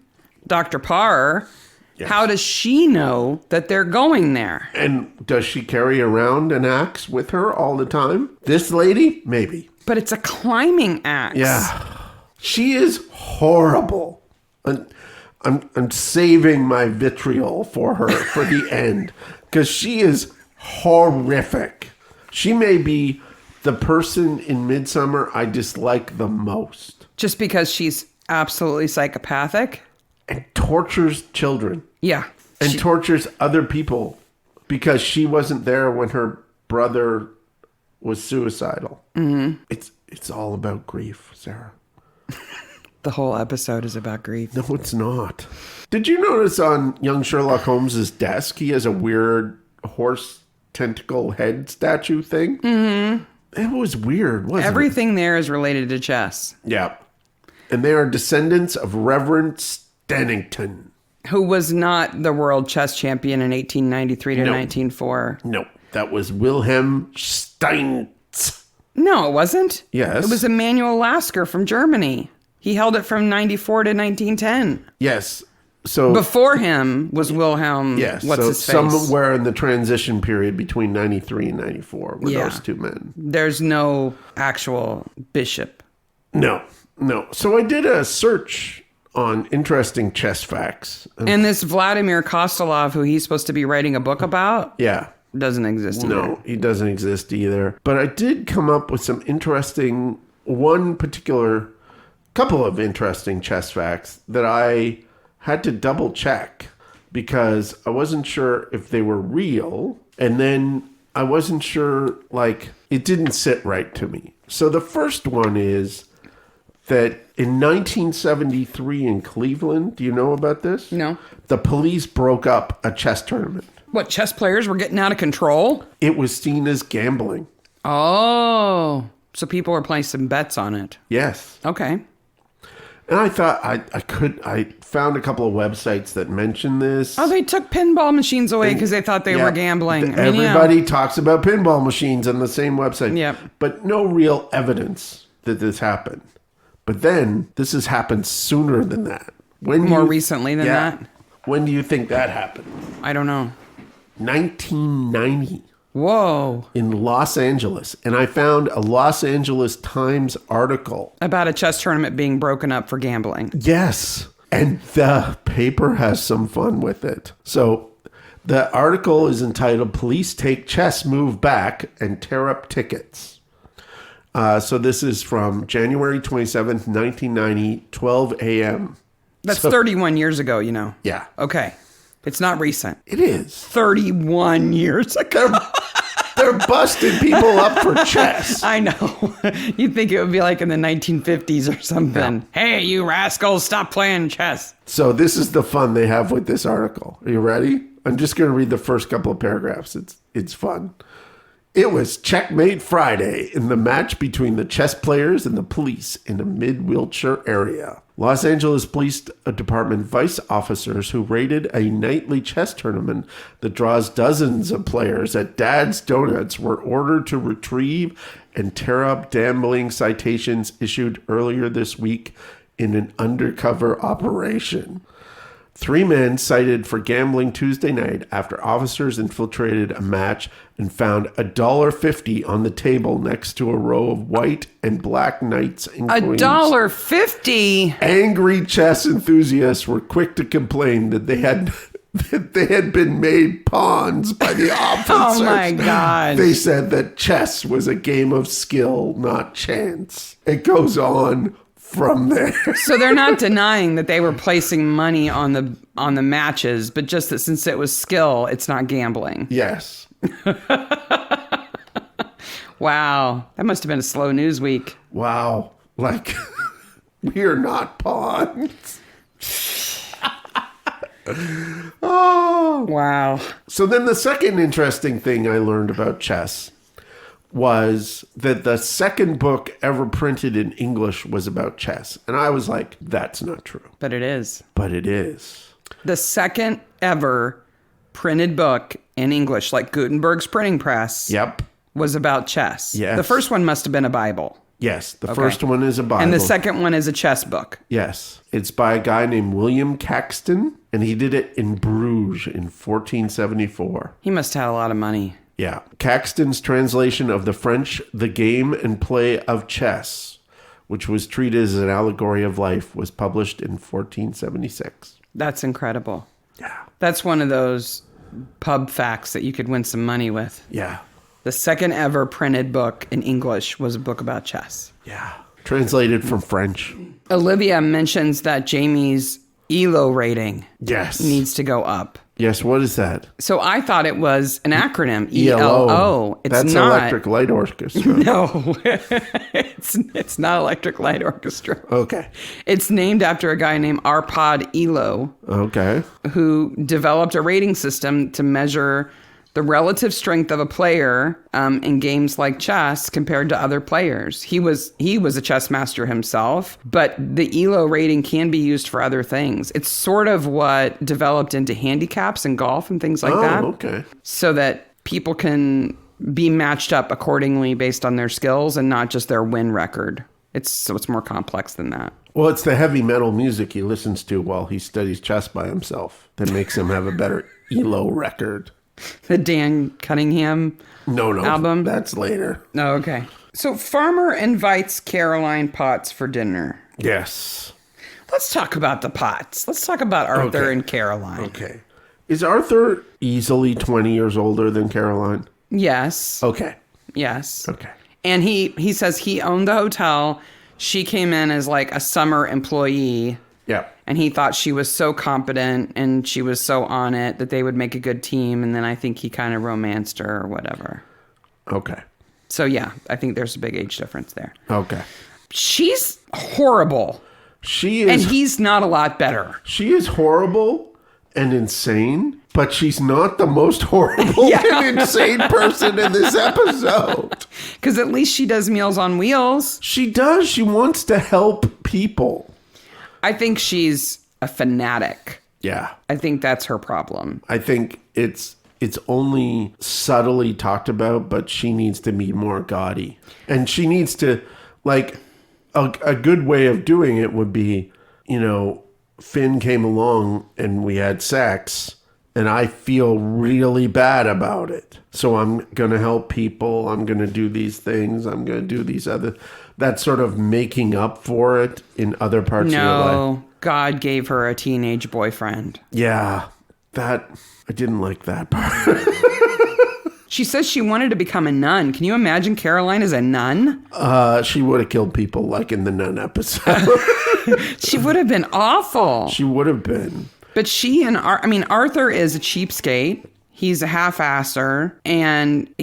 Dr. Parr, yes. How does she know that they're going there? And does she carry around an axe with her all the time? This lady? Maybe. But it's a climbing axe. Yeah. She is horrible. I'm saving my vitriol for her for the end. Because she is horrific. She may be the person in Midsomer I dislike the most. Just because she's absolutely psychopathic? And tortures children. Yeah. And tortures other people because she wasn't there when her brother was suicidal. Mm-hmm. It's all about grief, Sarah. The whole episode is about grief. No, it's not. Did you notice on young Sherlock Holmes's desk, he has a weird horse tentacle head statue thing? Mm-hmm. It was weird, wasn't Everything there is related to chess. Yeah. And they are descendants of Reverend Stannington. Who was not the world chess champion in 1893 to 1904. No, that was Wilhelm Steinitz. No, it wasn't. Yes. It was Emanuel Lasker from Germany. He held it from 94 to 1910. Yes. So before him was Wilhelm. Yes. What's his face? Somewhere in the transition period between 93 and 94 were those two men. There's no actual bishop. No. So I did a search on interesting chess facts. And this Vladimir Kostelov, who he's supposed to be writing a book about, doesn't exist either. No, he doesn't exist either. But I did come up with some interesting, couple of interesting chess facts that I had to double check because I wasn't sure if they were real. And then I wasn't sure, it didn't sit right to me. So the first one is that in 1973 in Cleveland, do you know about this? No. The police broke up a chess tournament. What, chess players were getting out of control? It was seen as gambling. Oh, so people were placing bets on it. Yes. Okay. And I thought I found a couple of websites that mentioned this. Oh, they took pinball machines away because they thought they were gambling. Everybody talks about pinball machines on the same website. Yep. But no real evidence that this happened. But then this has happened sooner than that. More recently than that? When do you think that happened? I don't know. 1990. Whoa. In Los Angeles. And I found a Los Angeles Times article. About a chess tournament being broken up for gambling. Yes. And the paper has some fun with it. So the article is entitled, Police Take Chess Move Back and Tear Up Tickets. So this is from January 27th, 1990, 12 a.m. That's 31 years ago, you know. Yeah. Okay. It's not recent. It is. 31 years ago. They're busting people up for chess. I know. You'd think it would be like in the 1950s or something. Yeah. Hey, you rascals, stop playing chess. So this is the fun they have with this article. Are you ready? I'm just going to read the first couple of paragraphs. It's fun. It was Checkmate Friday in the match between the chess players and the police in a mid-Wilshire area. Los Angeles Police Department vice officers who raided a nightly chess tournament that draws dozens of players at Dad's Donuts were ordered to retrieve and tear up gambling citations issued earlier this week in an undercover operation. 3 men cited for gambling Tuesday night after officers infiltrated a match and found $1.50 on the table next to a row of white and black knights and queens. $1.50? Angry chess enthusiasts were quick to complain that they had been made pawns by the officers. Oh my God. They said that chess was a game of skill, not chance. It goes on from there. So they're not denying that they were placing money on the matches, but just that since it was skill, it's not gambling. Yes. Wow. That must have been a slow news week. Wow. We are not pawns. Oh. Wow. So then the second interesting thing I learned about chess was that the second book ever printed in English was about chess. And I was like, that's not true. But it is. But it is. The second ever printed book in English, like Gutenberg's printing press, Yep. was about chess. Yes. The first one must have been a Bible. Yes, the first one is a Bible. And the second one is a chess book. Yes. It's by a guy named William Caxton, and he did it in Bruges in 1474. He must have had a lot of money. Yeah. Caxton's translation of the French The Game and Play of Chess, which was treated as an allegory of life, was published in 1476. That's incredible. Yeah. That's one of those pub facts that you could win some money with. Yeah. The second ever printed book in English was a book about chess. Yeah. Translated from French. Olivia mentions that Jamie's ELO rating Yes. needs to go up. Yes, what is that? So I thought it was an acronym, ELO. ELO. It's That's not. Electric Light Orchestra. No, it's not Electric Light Orchestra. Okay. It's named after a guy named Arpad Elo, Okay. who developed a rating system to measure the relative strength of a player in games like chess compared to other players. He was a chess master himself, but the ELO rating can be used for other things. It's sort of what developed into handicaps in golf and things like that. Okay. So that people can be matched up accordingly based on their skills and not just their win record. It's more complex than that. Well, it's the heavy metal music he listens to while he studies chess by himself that makes him have a better ELO record. The Dan Cunningham album? That's later. Oh, okay. So Farmer invites Caroline Potts for dinner. Yes. Let's talk about the Potts. Let's talk about Arthur and Caroline. Okay. Is Arthur easily 20 years older than Caroline? Yes. Okay. Yes. Okay. And he says he owned the hotel. She came in as like a summer employee. Yeah. And he thought she was so competent and she was so on it that they would make a good team. And then I think he kind of romanced her or whatever. Okay. So, yeah, I think there's a big age difference there. Okay. She's horrible. She is. And he's not a lot better. She is horrible and insane, but she's not the most horrible and insane person in this episode. Because at least she does Meals on Wheels. She does. She wants to help people. I think she's a fanatic. Yeah. I think that's her problem. I think it's only subtly talked about, but she needs to be more gaudy. And she needs to, like, a good way of doing it would be, Finn came along and we had sex and I feel really bad about it. So I'm going to help people. I'm going to do these things. I'm going to do these other... That's sort of making up for it in other parts of your life. No, God gave her a teenage boyfriend. Yeah, I didn't like that part. She says she wanted to become a nun. Can you imagine Caroline as a nun? She would have killed people like in the Nun episode. She would have been awful. She would have been. But Arthur is a cheapskate. He's a half-asser. And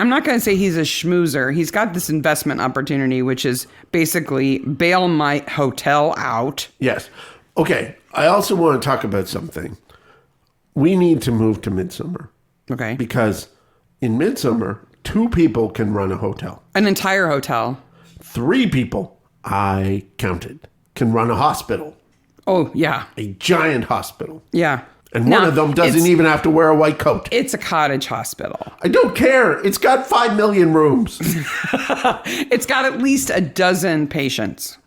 I'm not going to say he's a schmoozer. He's got this investment opportunity, which is basically bail my hotel out. Yes. Okay. I also want to talk about something. We need to move to Midsomer. Okay. Because in Midsomer, 2 people can run a hotel. An entire hotel. 3 people, I counted, can run a hospital. Oh, yeah. A giant hospital. Yeah. And one of them doesn't even have to wear a white coat. It's a cottage hospital. I don't care. It's got 5 million rooms. It's got at least a dozen patients.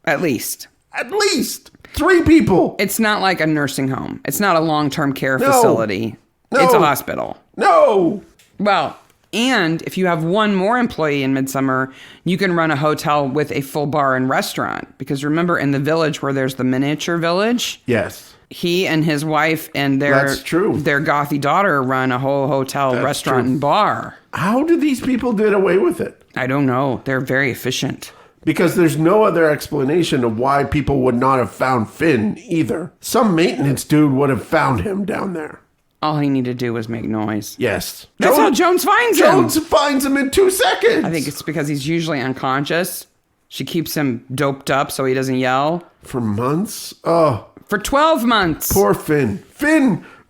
At least. At least 3 people. It's not like a nursing home. It's not a long-term care facility. No. It's a hospital. No. Well, and if you have one more employee in Midsomer, you can run a hotel with a full bar and restaurant. Because remember, in the village where there's the miniature village... Yes. He and his wife and their gothy daughter run a whole hotel, restaurant, and bar. How do these people get away with it? I don't know. They're very efficient. Because there's no other explanation of why people would not have found Finn either. Some maintenance dude would have found him down there. All he needed to do was make noise. Yes. That's how Jones finds him. Jones finds him in 2 seconds. I think it's because he's usually unconscious. She keeps him doped up so he doesn't yell. For months? Oh. For 12 months. Poor Finn.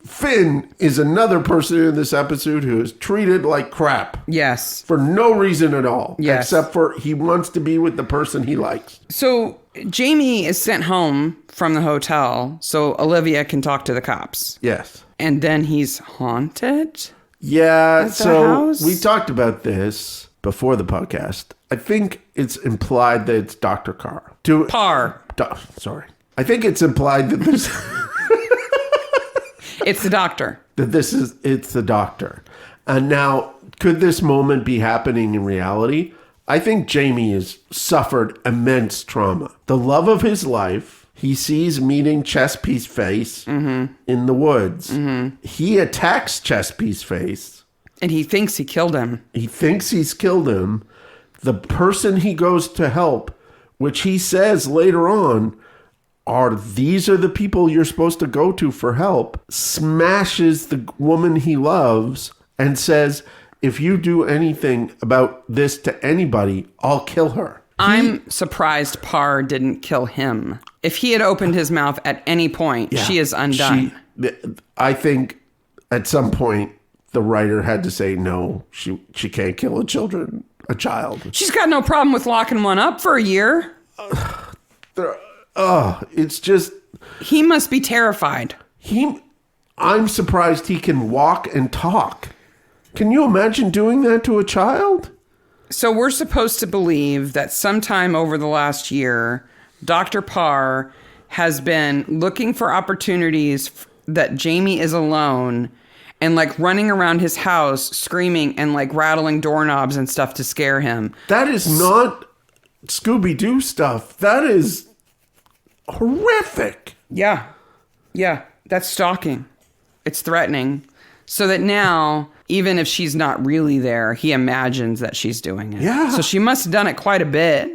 Finn is another person in this episode who is treated like crap. Yes. For no reason at all. Yes. Except for he wants to be with the person he likes. So Jamie is sent home from the hotel so Olivia can talk to the cops. Yes. And then he's haunted? Yeah, so house? we talked about this before the podcast. I think it's implied that it's Dr. Carr. Parr. Sorry. I think it's implied that this... It's the doctor. It's the doctor. And now, could this moment be happening in reality? I think Jamie has suffered immense trauma. The love of his life, he sees meeting Chess-Piece Face in the woods. Mm-hmm. He attacks Chess-Piece Face. And he thinks he killed him. He thinks he's killed him. The person he goes to help, which he says later on, these are the people you're supposed to go to for help, smashes the woman he loves and says, if you do anything about this to anybody, I'll kill her. I'm surprised Parr didn't kill him. If he had opened his mouth at any point, she is undone. I think at some point the writer had to say, no, she can't kill a child. She's got no problem with locking one up for a year. It's just... He must be terrified. I'm surprised he can walk and talk. Can you imagine doing that to a child? So we're supposed to believe that sometime over the last year, Dr. Parr has been looking for opportunities that Jamie is alone and like running around his house screaming and like rattling doorknobs and stuff to scare him. That is not Scooby-Doo stuff. That is... horrific. Yeah. That's stalking. It's threatening. So that now, even if she's not really there, he imagines that she's doing it. Yeah. So she must have done it quite a bit.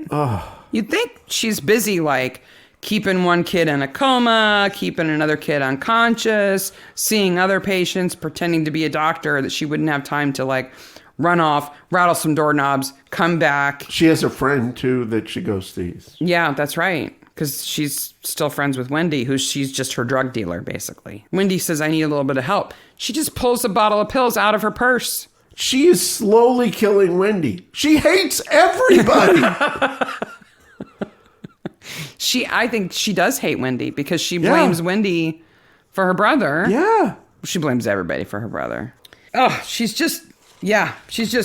You'd think she's busy, like, keeping one kid in a coma, keeping another kid unconscious, seeing other patients, pretending to be a doctor, that she wouldn't have time to, like, run off, rattle some doorknobs, come back. She has a friend, too, that she goes sees. Yeah, that's right. Because she's still friends with Wendy, she's just her drug dealer, basically. Wendy says, I need a little bit of help. She just pulls a bottle of pills out of her purse. She is slowly killing Wendy. She hates everybody. I think she does hate Wendy because she blames Wendy for her brother. Yeah. She blames everybody for her brother. Oh, she's just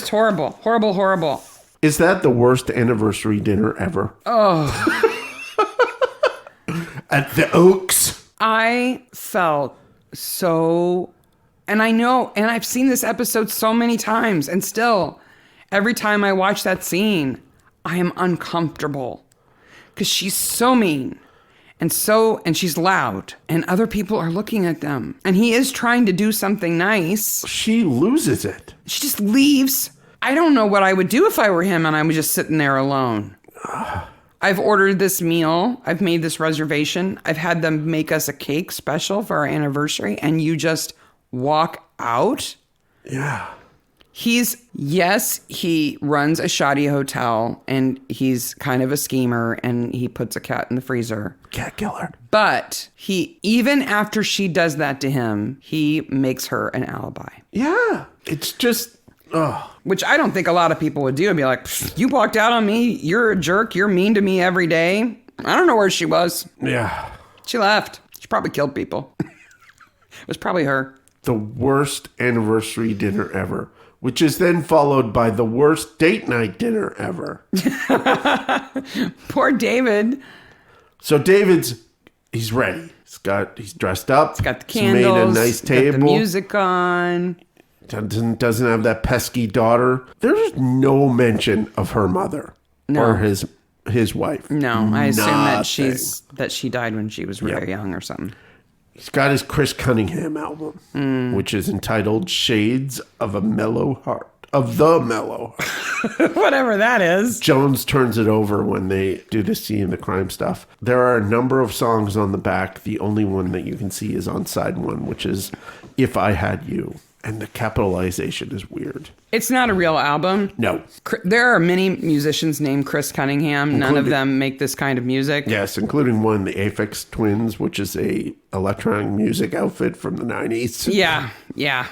horrible. Horrible, horrible. Is that the worst anniversary dinner ever? Oh. At the Oaks. I felt so, and I know, and I've seen this episode so many times, and still, every time I watch that scene, I am uncomfortable. Because she's so mean, and she's loud, and other people are looking at them. And he is trying to do something nice. She loses it. She just leaves. I don't know what I would do if I were him and I was just sitting there alone. I've ordered this meal. I've made this reservation. I've had them make us a cake special for our anniversary, and you just walk out? Yeah. He runs a shoddy hotel, and he's kind of a schemer, and he puts a cat in the freezer. Cat killer. But even after she does that to him, he makes her an alibi. Yeah. It's just... Which I don't think a lot of people would do. And be like, you walked out on me. You're a jerk. You're mean to me every day. I don't know where she was. Yeah. She left. She probably killed people. It was probably her. The worst anniversary dinner ever, which is then followed by the worst date night dinner ever. Poor David. So he's ready. He's dressed up. He's got the candles. He's made a nice table. Got the music on. Doesn't have that pesky daughter. There's no mention of her mother or his wife. No, I assume that she died when she was very young or something. He's got his Chris Cunningham album, which is entitled Shades of a Mellow Heart. Of the Mellow Heart. Whatever that is. Jones turns it over when they do the scene, the crime stuff. There are a number of songs on the back. The only one that you can see is on side one, which is If I Had You. And the capitalization is weird. It's not a real album. No. There are many musicians named Chris Cunningham. None of them make this kind of music. Yes, including one, the Aphex Twins, which is a electronic music outfit from the 90s. Yeah.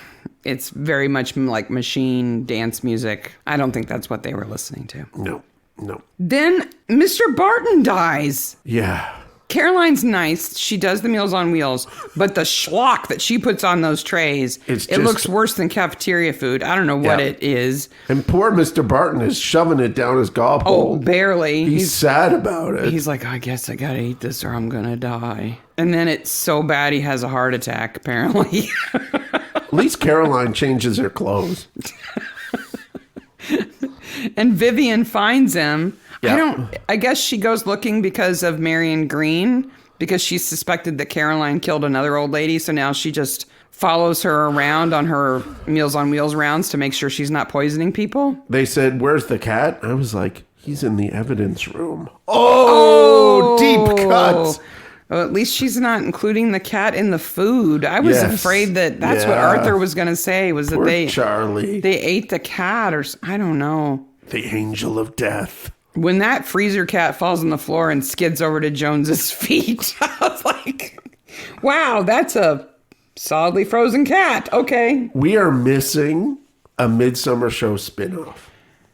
It's very much like machine dance music. I don't think that's what they were listening to. No. Then Mr. Barton dies. Yeah. Caroline's nice. She does the Meals on Wheels, but the schlock that she puts on those trays, it looks worse than cafeteria food. I don't know what it is. And poor Mr. Barton is shoving it down his gob hole. Oh, barely. He's sad about it. He's like, I guess I gotta eat this or I'm gonna die. And then it's so bad he has a heart attack, apparently. At least Caroline changes her clothes. And Vivian finds him. Yeah. I guess she goes looking because of Marion Green, because she suspected that Caroline killed another old lady. So now she just follows her around on her Meals on Wheels rounds to make sure she's not poisoning people. They said, "Where's the cat?" I was like, "He's in the evidence room." Oh, deep cuts. Well, at least she's not including the cat in the food. I was afraid that's what Arthur was going to say, was that they ate the cat, or I don't know. The angel of death. When that freezer cat falls on the floor and skids over to Jones's feet, I was like, wow, that's a solidly frozen cat. Okay. We are missing a Midsomer Show spinoff.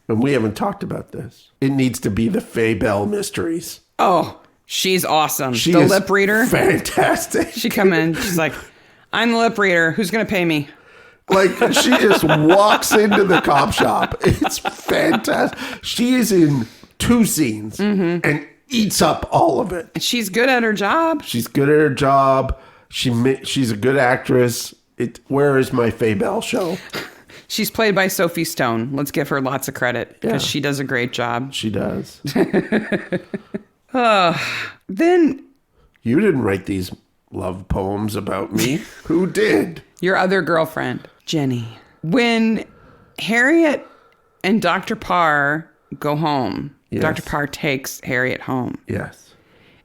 And we haven't talked about this. It needs to be the Faye Bell Mysteries. Oh, she's awesome. She the is lip reader. Fantastic. She come in. She's like, I'm the lip reader. Who's going to pay me? Like, she just walks into the cop shop. It's fantastic. She is in 2 scenes and eats up all of it. She's good at her job. She's good at her job. She's a good actress. Where is my Faye Bell show? She's played by Sophie Stone. Let's give her lots of credit because she does a great job. She does. Then you didn't write these love poems about me. Who did? Your other girlfriend, Jenny. When Harriet and Dr. Parr go home, Dr. Parr takes Harriet home. Yes.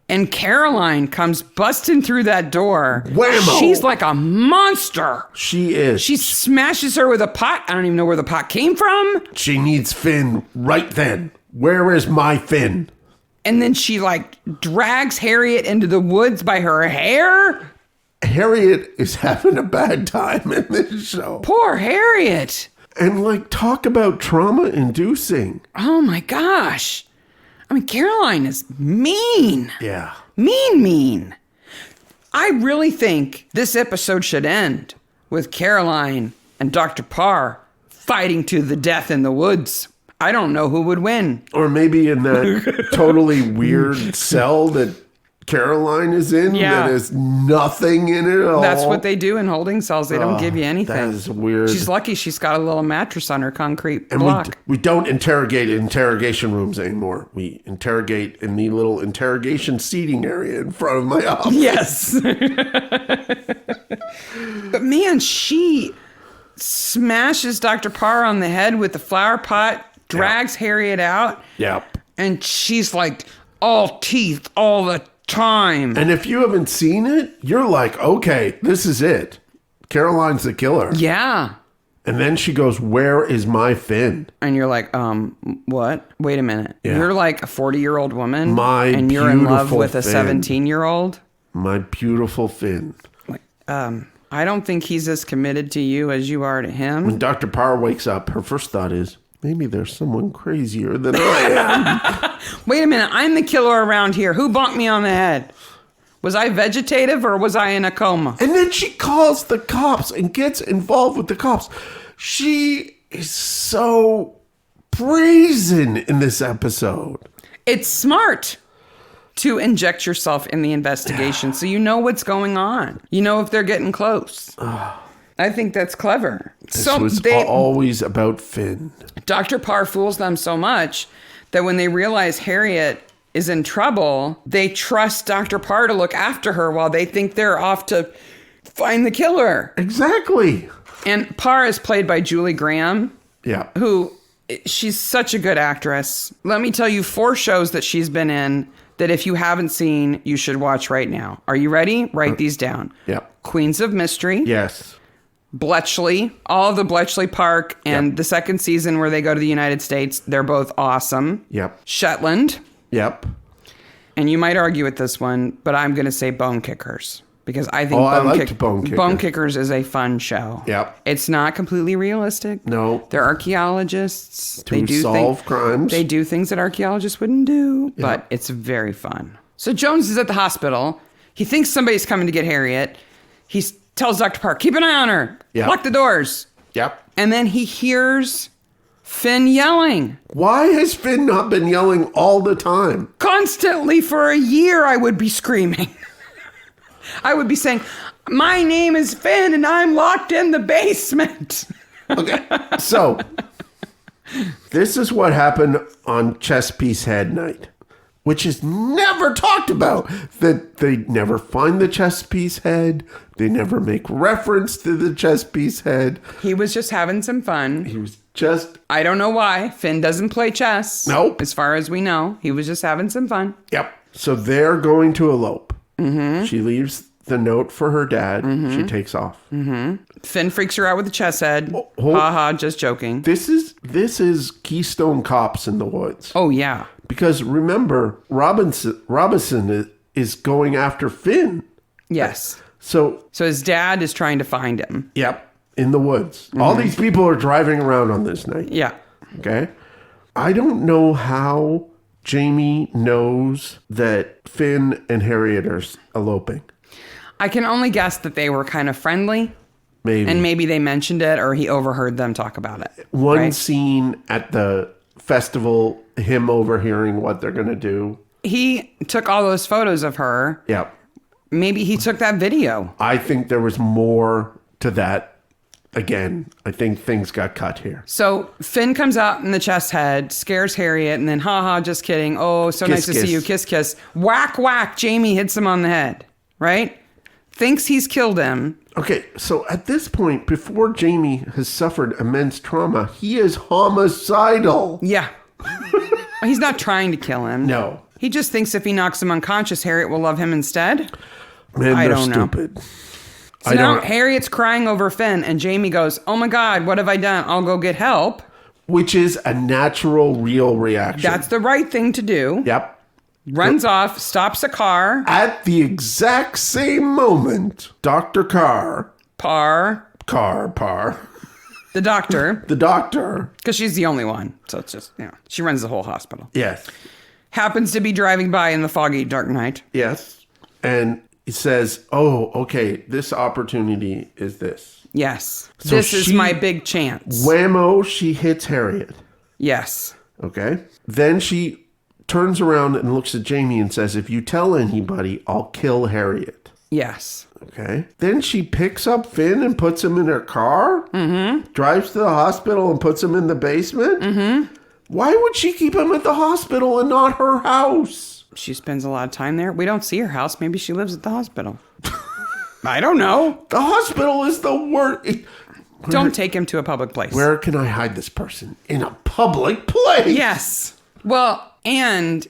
And Caroline comes busting through that door. Whammo! She's like a monster. She is. She smashes her with a pot. I don't even know where the pot came from. She needs Finn right then. Where is my Finn? And then she like drags Harriet into the woods by her hair. Harriet is having a bad time in this show. Poor Harriet. And like, talk about trauma inducing. Oh my gosh. I mean, Caroline is mean. Yeah. Mean. I really think this episode should end with Caroline and Dr. Parr fighting to the death in the woods. I don't know who would win. Or maybe in that totally weird cell that Caroline is in that has nothing in it at all. That's what they do in holding cells. They don't give you anything. That is weird. She's lucky she's got a little mattress on her concrete and block. We don't interrogate in interrogation rooms anymore. We interrogate in the little interrogation seating area in front of my office. Yes. But man, she smashes Dr. Parr on the head with the flower pot, drags Harriet out. Yep. And she's like all teeth all the time. And if you haven't seen it, you're like, okay, this is it. Caroline's the killer. Yeah. And then she goes, where is my Finn? And you're like, what? Wait a minute. Yeah. You're like a 40-year-old woman. And you're in love with a Finn. 17-year-old? My beautiful Finn. Like, I don't think he's as committed to you as you are to him. When Dr. Parr wakes up, her first thought is, maybe there's someone crazier than I am. Wait a minute. I'm the killer around here. Who bonked me on the head? Was I vegetative or was I in a coma? And then she calls the cops and gets involved with the cops. She is so brazen in this episode. It's smart to inject yourself in the investigation so you know what's going on. You know if they're getting close. I think that's clever. This was always about Finn. Dr. Parr fools them so much that when they realize Harriet is in trouble, they trust Dr. Parr to look after her while they think they're off to find the killer. Exactly. And Parr is played by Julie Graham. Yeah. Who, she's such a good actress. Let me tell you 4 shows that she's been in that if you haven't seen, you should watch right now. Are you ready? Write these down. Yeah. Queens of Mystery. Yes. Bletchley, all of the Bletchley Park, and the second season where they go to the United States, they're both awesome. Yep. Shetland. Yep. And you might argue with this one, but I'm going to say Bone Kickers. Because I think Bone Kickers is a fun show. Yep. It's not completely realistic. No. They're archaeologists. They do solve crimes. They do things that archaeologists wouldn't do, but it's very fun. So Jones is at the hospital. He thinks somebody's coming to get Harriet. He tells Dr. Parr, keep an eye on her. Yep. Lock the doors. Yep. And then he hears Finn yelling. Why has Finn not been yelling all the time? Constantly for a year, I would be screaming. I would be saying, my name is Finn and I'm locked in the basement. Okay, so this is what happened on Chess Piece Head Night, which is never talked about. That they never find the chess piece head. They never make reference to the chess piece head. He was just having some fun. He was just... I don't know why. Finn doesn't play chess. Nope. As far as we know. He was just having some fun. Yep. So they're going to elope. Mm-hmm. She leaves the note for her dad. Mm-hmm. She takes off. Mm-hmm. Finn freaks her out with the chess head. Ha ha, just joking. This is Keystone Cops in the Woods. Oh, yeah. Because remember, Robinson is going after Finn. Yes. So his dad is trying to find him. Yep. In the woods. Mm-hmm. All these people are driving around on this night. Yeah. Okay. I don't know how Jamie knows that Finn and Harriet are eloping. I can only guess that they were kind of friendly. Maybe. And maybe they mentioned it or he overheard them talk about it. One scene at the festival, him overhearing what they're going to do. He took all those photos of her. Yep. Maybe he took that video. I think there was more to that. Again, I think things got cut here. So Finn comes out in the chest head, scares Harriet, and then, haha, just kidding. Oh, so nice to see you. Kiss, kiss. Whack, whack. Jamie hits him on the head, right? Thinks he's killed him. Okay, so at this point, before Jamie has suffered immense trauma, he is homicidal. Yeah. He's not trying to kill him. No. He just thinks if he knocks him unconscious, Harriet will love him instead. Man, I don't stupid. Know. So now Harriet's crying over Finn, and Jamie goes, oh my God, what have I done? I'll go get help. Which is a natural, real reaction. That's the right thing to do. Yep. Runs off, stops a car. At the exact same moment, Dr. Carr. Parr. The doctor. The doctor. Because she's the only one. So it's just, she runs the whole hospital. Yes. Happens to be driving by in the foggy, dark night. Yes. And he says, oh, okay, this opportunity is this. Yes. So this is my big chance. Whammo, she hits Harriet. Yes. Okay. Then she turns around and looks at Jamie and says, if you tell anybody, I'll kill Harriet. Yes. Okay. Then she picks up Finn and puts him in her car. Mm-hmm. Drives to the hospital and puts him in the basement. Mm-hmm. Why would she keep him at the hospital and not her house? She spends a lot of time there. We don't see her house. Maybe she lives at the hospital. I don't know. The hospital is the worst. Don't take him to a public place. Where can I hide this person? In a public place. Yes. Well, and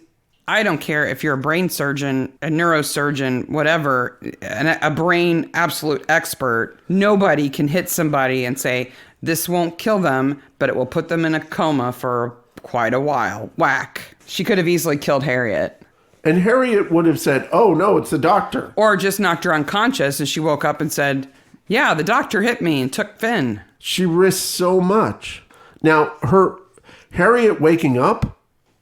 I don't care if you're a brain surgeon, a neurosurgeon, whatever, a brain absolute expert. Nobody can hit somebody and say, this won't kill them, but it will put them in a coma for quite a while. Whack. She could have easily killed Harriet. And Harriet would have said, oh, no, it's the doctor. Or just knocked her unconscious and she woke up and said, yeah, the doctor hit me and took Finn. She risked so much. Now, Harriet waking up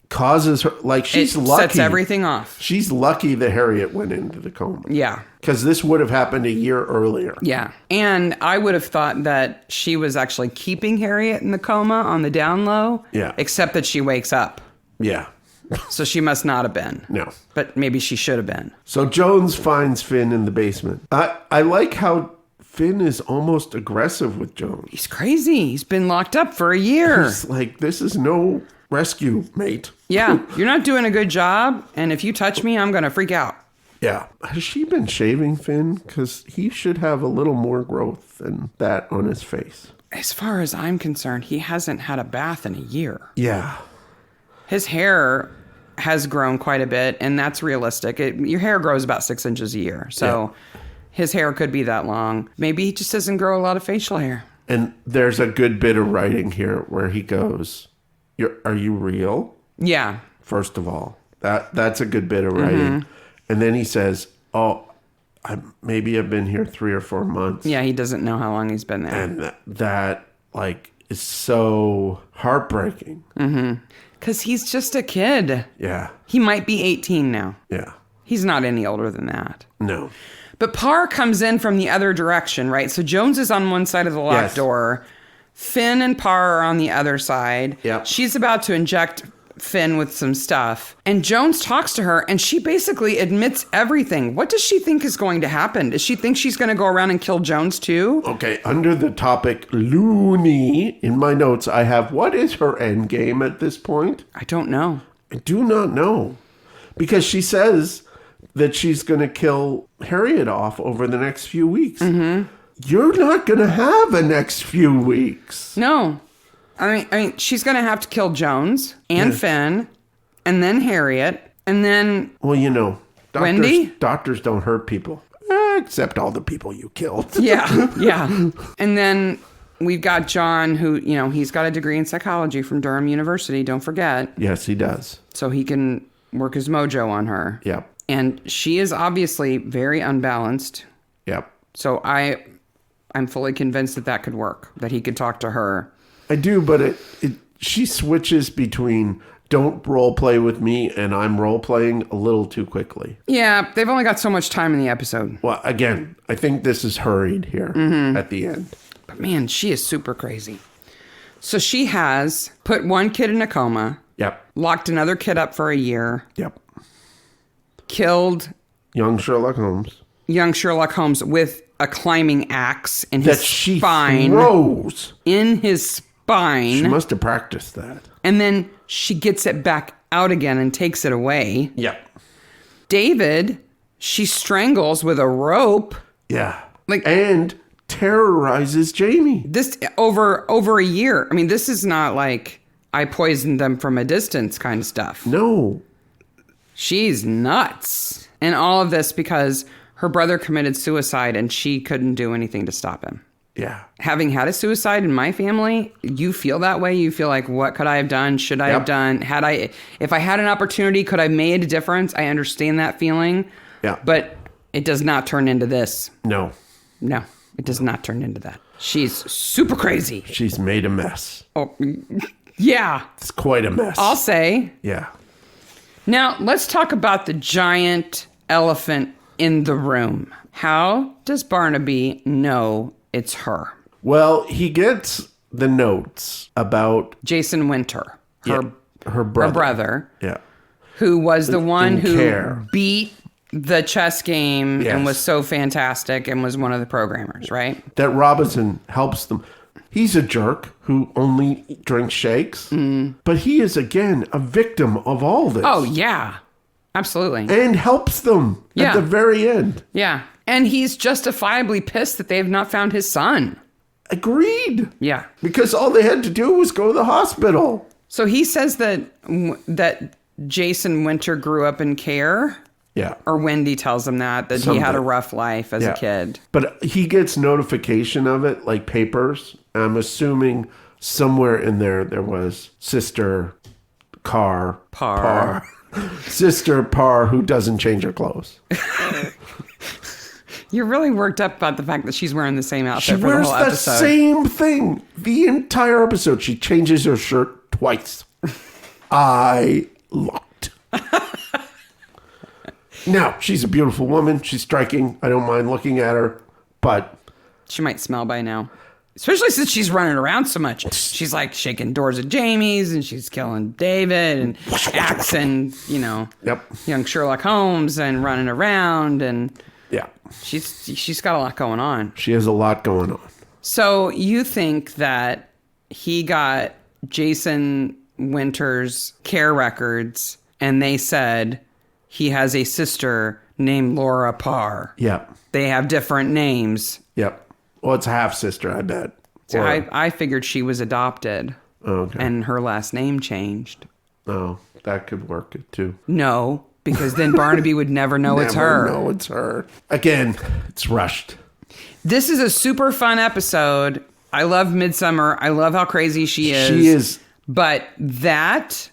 causes her, she's lucky. Sets everything off. She's lucky that Harriet went into the coma. Yeah. Because this would have happened a year earlier. Yeah. And I would have thought that she was actually keeping Harriet in the coma on the down low. Yeah. Except that she wakes up. Yeah. So she must not have been. No. But maybe she should have been. So Jones finds Finn in the basement. I like how Finn is almost aggressive with Jones. He's crazy. He's been locked up for a year. He's like, this is no rescue, mate. Yeah. You're not doing a good job. And if you touch me, I'm going to freak out. Yeah. Has she been shaving Finn? Because he should have a little more growth than that on his face. As far as I'm concerned, he hasn't had a bath in a year. Yeah. His hair has grown quite a bit, and that's realistic. Your hair grows about 6 inches a year. So his hair could be that long. Maybe he just doesn't grow a lot of facial hair. And there's a good bit of writing here where he goes, are you real? Yeah. First of all, that's a good bit of writing. And then he says, maybe I've been here 3 or 4 months. Yeah, he doesn't know how long he's been there. And that like, is so heartbreaking. Because he's just a kid. Yeah. He might be 18 now. Yeah. He's not any older than that. No. But Parr comes in from the other direction, right? So Jones is on one side of the locked door. Finn and Parr are on the other side. Yep. She's about to inject Finn with some stuff. And Jones talks to her, and she basically admits everything. What does she think is going to happen? Does she think she's going to go around and kill Jones too? Okay, under the topic loony, in my notes, I have, what is her end game at this point? I don't know. I do not know. Because she says that she's going to kill Harriet off over the next few weeks. You're not going to have a next few weeks. No. I mean, she's going to have to kill Jones and Finn, and then Harriet, and then... Well, you know, Wendy? Doctors don't hurt people. Except all the people you killed. Yeah. And then we've got John, who, you know, he's got a degree in psychology from Durham University, don't forget. Yes, he does. So he can work his mojo on her. Yep. And she is obviously very unbalanced. Yep. So I'm fully convinced that could work, that he could talk to her. I do, but she switches between don't role play with me and I'm role playing a little too quickly. Yeah, they've only got so much time in the episode. Well, again, I think this is hurried here at the end. But man, she is super crazy. So she has put one kid in a coma. Yep. Locked another kid up for a year. Yep. Killed young Sherlock Holmes with a climbing axe in his spine. Throws. In his spine. She must have practiced that. And then she gets it back out again and takes it away. Yep. David, she strangles with a rope. Yeah. And terrorizes Jamie. This over a year. I mean, this is not like I poisoned them from a distance kind of stuff. No. She's nuts. And all of this because her brother committed suicide and she couldn't do anything to stop him. Yeah. Having had a suicide in my family, you feel that way. You feel like, what could I have done? Should I have done? If I had an opportunity, could I have made a difference? I understand that feeling. Yeah. But it does not turn into this. No, it does not turn into that. She's super crazy. She's made a mess. Oh, yeah. It's quite a mess. I'll say. Yeah. Now, let's talk about the giant elephant in the room. How does Barnaby know it's her? Well, he gets the notes about Jason Winter, her brother. Yeah. Who was the one who Carr. beat the chess game and was so fantastic and was one of the programmers, right? That Robinson helps them. He's a jerk who only drinks shakes, but he is, again, a victim of all this. Oh, yeah. Absolutely. And helps them at the very end. Yeah. And he's justifiably pissed that they have not found his son. Agreed. Yeah. Because all they had to do was go to the hospital. So he says that Jason Winter grew up in Carr. Yeah. Or Wendy tells him that he had a rough life as a kid. But he gets notification of it, like papers. I'm assuming somewhere in there was Sister Parr. Sister Parr, who doesn't change her clothes. You're really worked up about the fact that she's wearing the same outfit for the whole episode. She wears the same thing. The entire episode. She changes her shirt twice. I looked. Now, she's a beautiful woman. She's striking. I don't mind looking at her, but... She might smell by now. Especially since she's running around so much. She's like shaking doors at Jamie's and she's killing David and axing, young Sherlock Holmes and running around and... Yeah. She's got a lot going on. She has a lot going on. So you think that he got Jason Winter's care records and they said... He has a sister named Laura Parr. Yep. They have different names. Yep. Well, it's a half-sister, I bet. So I figured she was adopted. Okay. And her last name changed. Oh, that could work too. No. because then Barnaby would never know it's her. Never know it's her. Again, it's rushed. This is a super fun episode. I love Midsomer. I love how crazy she is. She is. But that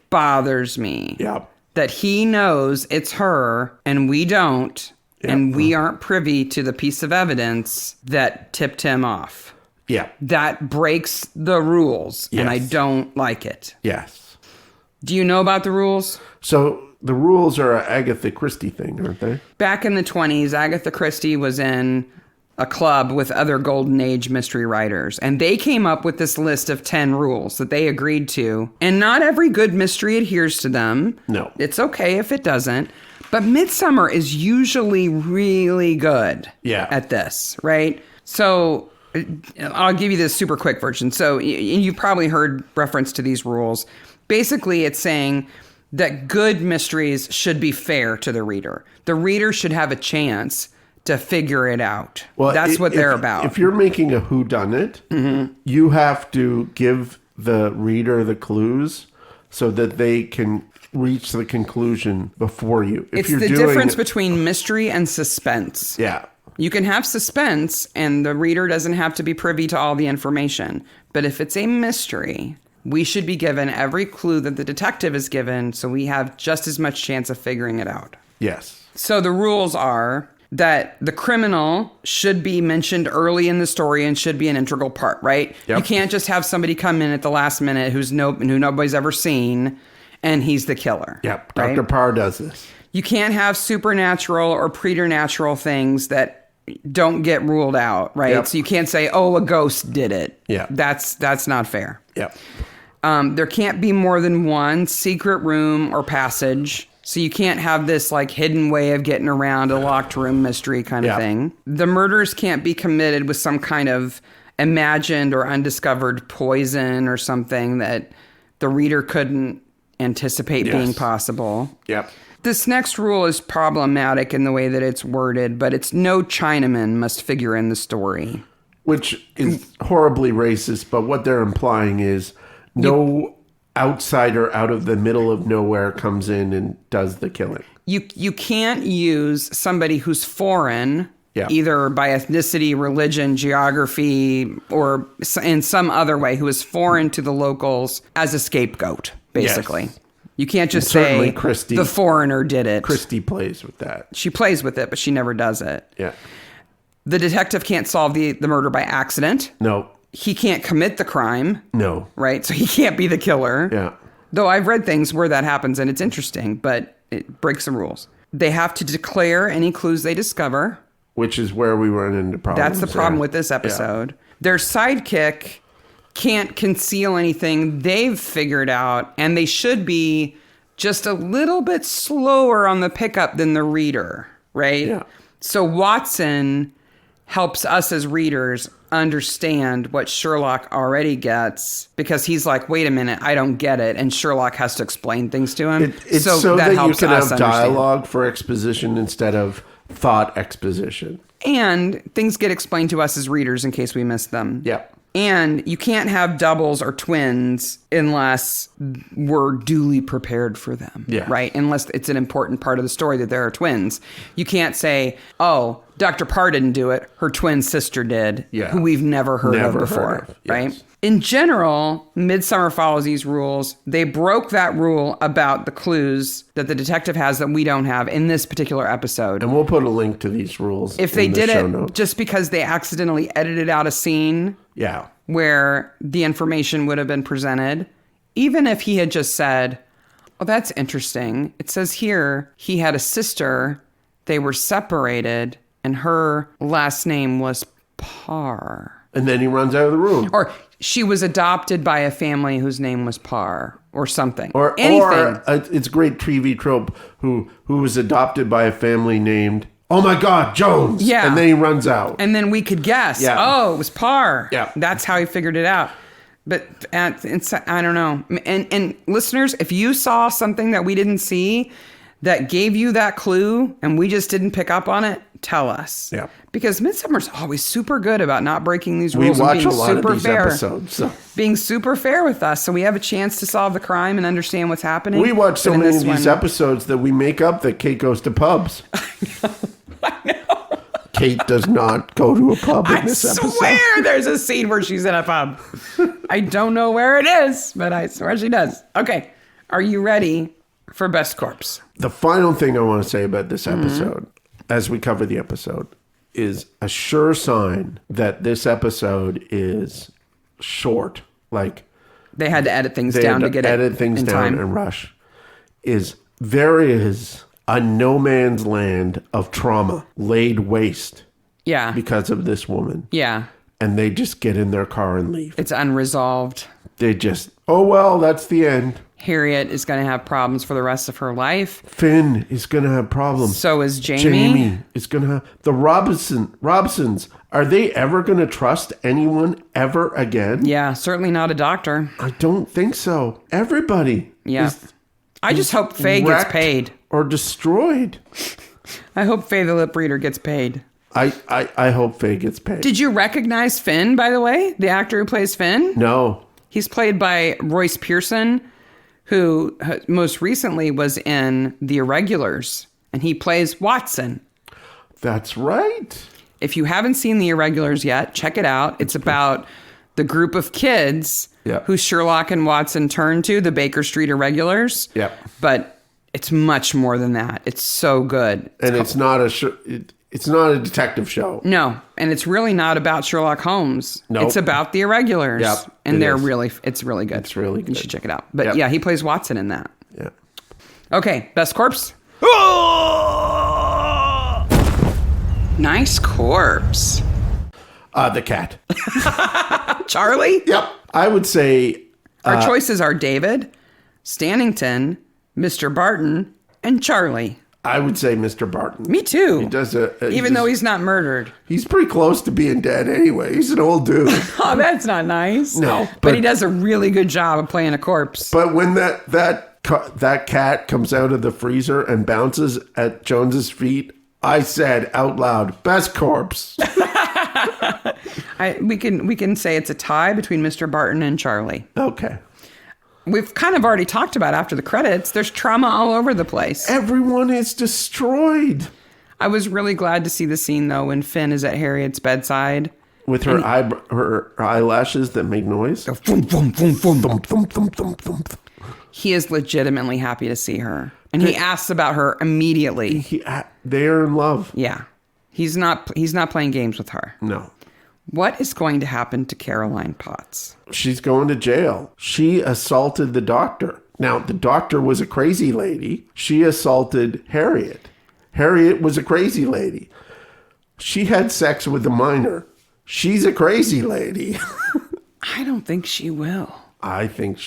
bothers me. Yeah. That he knows it's her and we don't. Yep. And we aren't privy to the piece of evidence that tipped him off. Yeah. That breaks the rules. Yes. And I don't like it. Yes. Do you know about the rules? So the rules are an Agatha Christie thing, aren't they? Back in the 1920s, Agatha Christie was in a club with other Golden Age mystery writers, and they came up with this list of 10 rules that they agreed to. And not every good mystery adheres to them. No. It's okay if it doesn't. But Midsomer is usually really good at this, right? So I'll give you this super quick version. So you probably heard reference to these rules. Basically, it's saying that good mysteries should be fair to the reader. The reader should have a chance to figure it out. Well, that's what they're about. If you're making a whodunit, you have to give the reader the clues so that they can reach the conclusion before you. It's the difference between mystery and suspense. Yeah. You can have suspense and the reader doesn't have to be privy to all the information. But if it's a mystery, we should be given every clue that the detective is given so we have just as much chance of figuring it out. Yes. So the rules are that the criminal should be mentioned early in the story and should be an integral part, right? Yep. You can't just have somebody come in at the last minute who nobody's ever seen and he's the killer. Yep. Right? Dr. Parr does this. You can't have supernatural or preternatural things that don't get ruled out, right? Yep. So you can't say, oh, a ghost did it. Yeah. That's not fair. Yep. There can't be more than one secret room or passage. So you can't have this like hidden way of getting around a locked room mystery kind of thing. The murders can't be committed with some kind of imagined or undiscovered poison or something that the reader couldn't anticipate being possible. Yep. This next rule is problematic in the way that it's worded, but it's no Chinaman must figure in the story. Which is horribly racist, but what they're implying is no outsider out of the middle of nowhere comes in and does the killing. You can't use somebody who's foreign, either by ethnicity, religion, geography, or in some other way, who is foreign to the locals as a scapegoat, basically. Yes. You can't just say the foreigner did it. Christie plays with that. She plays with it, but she never does it. Yeah. The detective can't solve the murder by accident. No. He can't commit the crime. No. Right? So he can't be the killer. Yeah. Though I've read things where that happens and it's interesting, but it breaks the rules. They have to declare any clues they discover. Which is where we run into problems. That's the problem with this episode. Yeah. Their sidekick can't conceal anything they've figured out, and they should be just a little bit slower on the pickup than the reader, right? Yeah. So Watson helps us as readers understand what Sherlock already gets because he's like, wait a minute, I don't get it. And Sherlock has to explain things to him. It's so that you can have dialogue for exposition instead of thought exposition. And things get explained to us as readers in case we miss them. Yeah. And you can't have doubles or twins unless we're duly prepared for them, right? Unless it's an important part of the story that there are twins. You can't say, oh, Dr. Parr didn't do it. Her twin sister did, who we've never heard of before, right? Yes. In general, Midsomer follows these rules. They broke that rule about the clues that the detective has that we don't have in this particular episode. And we'll put a link to these rules if they did it just because they accidentally edited out a scene where the information would have been presented, even if he had just said, oh, that's interesting. It says here he had a sister. They were separated and her last name was Parr. And then he runs out of the room. Or she was adopted by a family whose name was Parr or something. Or anything. Or it's a great TV trope who was adopted by a family named, oh my God, Jones. Yeah. And then he runs out. And then we could guess, oh, it was Parr. Yeah. That's how he figured it out. But I don't know. And listeners, if you saw something that we didn't see that gave you that clue and we just didn't pick up on it, tell us. Yeah. Because Midsommar's always super good about not breaking these rules. We watch and being a lot super of these fair, episodes. So. Being super fair with us, so we have a chance to solve the crime and understand what's happening. We watch so But in many this of these one- episodes that we make up that Kate goes to pubs. I know. Kate does not go to a pub in I this episode. swear there's a scene where she's in a pub. I don't know where it is, but I swear she does. Okay. Are you ready for Best Corpse? The final thing I want to say about this episode, as we cover the episode, is a sure sign that this episode is short. Like They had to edit things they down had to get edit it things in down time. and rush. There is a no man's land of trauma laid waste Yeah. because of this woman. Yeah. And they just get in their car and leave. It's unresolved. They just, oh, well, that's the end. Harriet is going to have problems for the rest of her life. Finn is going to have problems. So is Jamie. Jamie is going to have... The Robsons, are they ever going to trust anyone ever again? Yeah, certainly not a doctor. I don't think so. Everybody Yeah. I just hope Faye gets wrecked paid. or destroyed. I hope Faye the lip reader gets paid. I hope Faye gets paid. Did you recognize Finn, by the way? The actor who plays Finn? No. He's played by Royce Pearson, who most recently was in The Irregulars, and he plays Watson. That's right. If you haven't seen The Irregulars yet, check it out. It's about the group of kids who Sherlock and Watson turn to, the Baker Street Irregulars. Yep. But it's much more than that. It's so good. And it's not a detective show. No, and it's really not about Sherlock Holmes. Nope. It's about the Irregulars. Yep, And it's really good. It's really good. You should check it out. But yeah, he plays Watson in that. Yeah. Okay, Best Corpse. Nice corpse. The cat. Charlie? Yep. I would say Our choices are David, Stannington, Mr. Barton, and Charlie. I would say Mr. Barton. Me too. He does Even though he's not murdered. He's pretty close to being dead anyway. He's an old dude. Oh, that's not nice. No, but he does a really good job of playing a corpse. But when that cat comes out of the freezer and bounces at Jones's feet, I said out loud, "Best corpse." We can say it's a tie between Mr. Barton and Charlie. Okay. We've kind of already talked about after the credits. There's trauma all over the place. Everyone is destroyed. I was really glad to see the scene though when Finn is at Harriet's bedside With her eyelashes that make noise. go thump, thump, thump, thump. Thump, thump, thump, thump, thump. He is legitimately happy to see her, and he asks about her immediately. They are in love. Yeah, he's not playing games with her. No. What is going to happen to Caroline Potts? She's going to jail. She assaulted the doctor. Now, the doctor was a crazy lady. She assaulted Harriet. Harriet was a crazy lady. She had sex with a minor. She's a crazy lady. I don't think she will. I think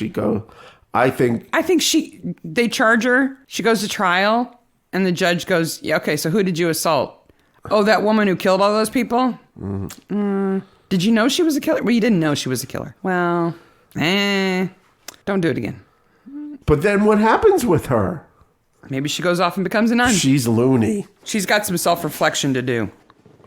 They charge her. She goes to trial, and the judge goes, yeah, okay, so who did you assault? Oh, that woman who killed all those people? Did you know she was a killer? Well, you didn't know she was a killer. Well, don't do it again. But then what happens with her? Maybe she goes off and becomes a nun. She's loony. She's got some self-reflection to do.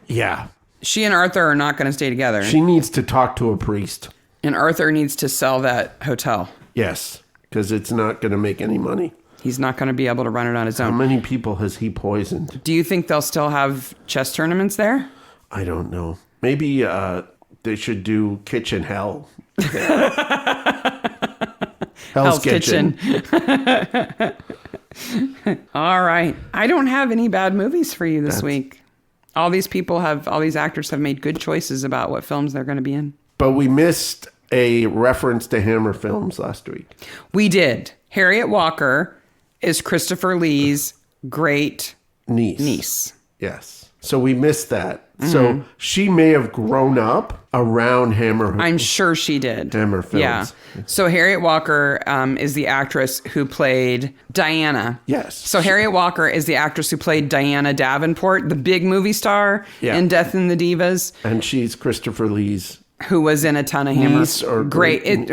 Yeah. She and Arthur are not going to stay together. She needs to talk to a priest. And Arthur needs to sell that hotel. Yes, because it's not going to make any money. He's not going to be able to run it on his How own. many people has he poisoned? Do you think they'll still have chess tournaments there? I don't know. Maybe they should do Kitchen Hell. Hell's Kitchen. All right. I don't have any bad movies for you this week. All these actors have made good choices about what films they're going to be in. But we missed a reference to Hammer films last week. We did. Harriet Walker is Christopher Lee's great niece. Yes. So we missed that. So she may have grown up around Hammer. I'm sure she did. Hammer films. Yeah. So Harriet Walker is the actress who played Diana. Yes. So Harriet Walker is the actress who played Diana Davenport, the big movie star in Death and the Divas. And she's Christopher Lee's who was in a ton of Hammer. Niece or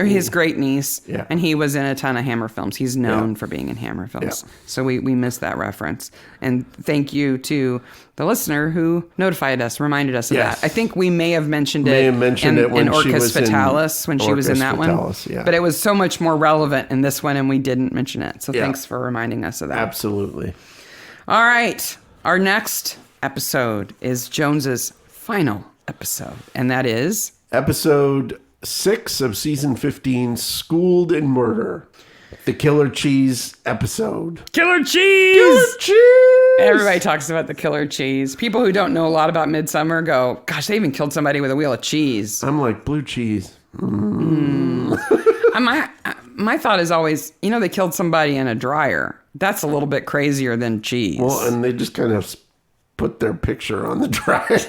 his great niece. Yeah. And he was in a ton of Hammer films. He's known for being in Hammer films. Yeah. So we missed that reference. And thank you to the listener who notified us, reminded us of that. I think we may have mentioned it in Orcus Fatalis when she was in that one. Yeah. But it was so much more relevant in this one, and we didn't mention it. So thanks for reminding us of that. Absolutely. All right. Our next episode is Jones's final episode, and that is... Episode 6 of Season 15, Schooled in Murder. The Killer Cheese episode. Killer cheese! Killer cheese! Everybody talks about the killer cheese. People who don't know a lot about Midsomer go, gosh, they even killed somebody with a wheel of cheese. I'm like, blue cheese. My thought is always, they killed somebody in a dryer. That's a little bit crazier than cheese. Well, and they just kind of put their picture on the dryer.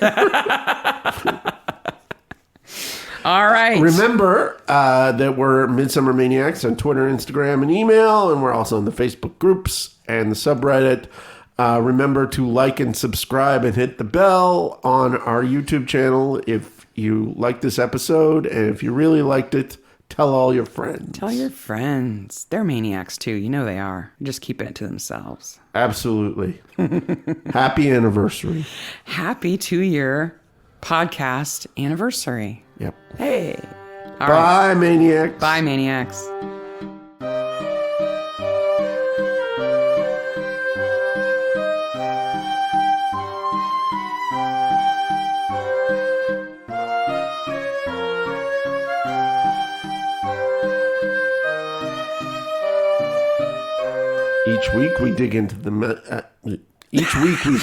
All right. Remember that we're Midsomer Maniacs on Twitter, Instagram, and email, and we're also in the Facebook groups and the subreddit. Remember to like and subscribe and hit the bell on our YouTube channel if you like this episode, and if you really liked it, tell all your friends. Tell your friends. They're maniacs too. You know they are. Just keeping it to themselves. Absolutely. Happy anniversary. Happy 2-year podcast anniversary. Yep. Hey. All Bye, right. Maniacs. Bye, Maniacs. Each week we dig into the... each week we...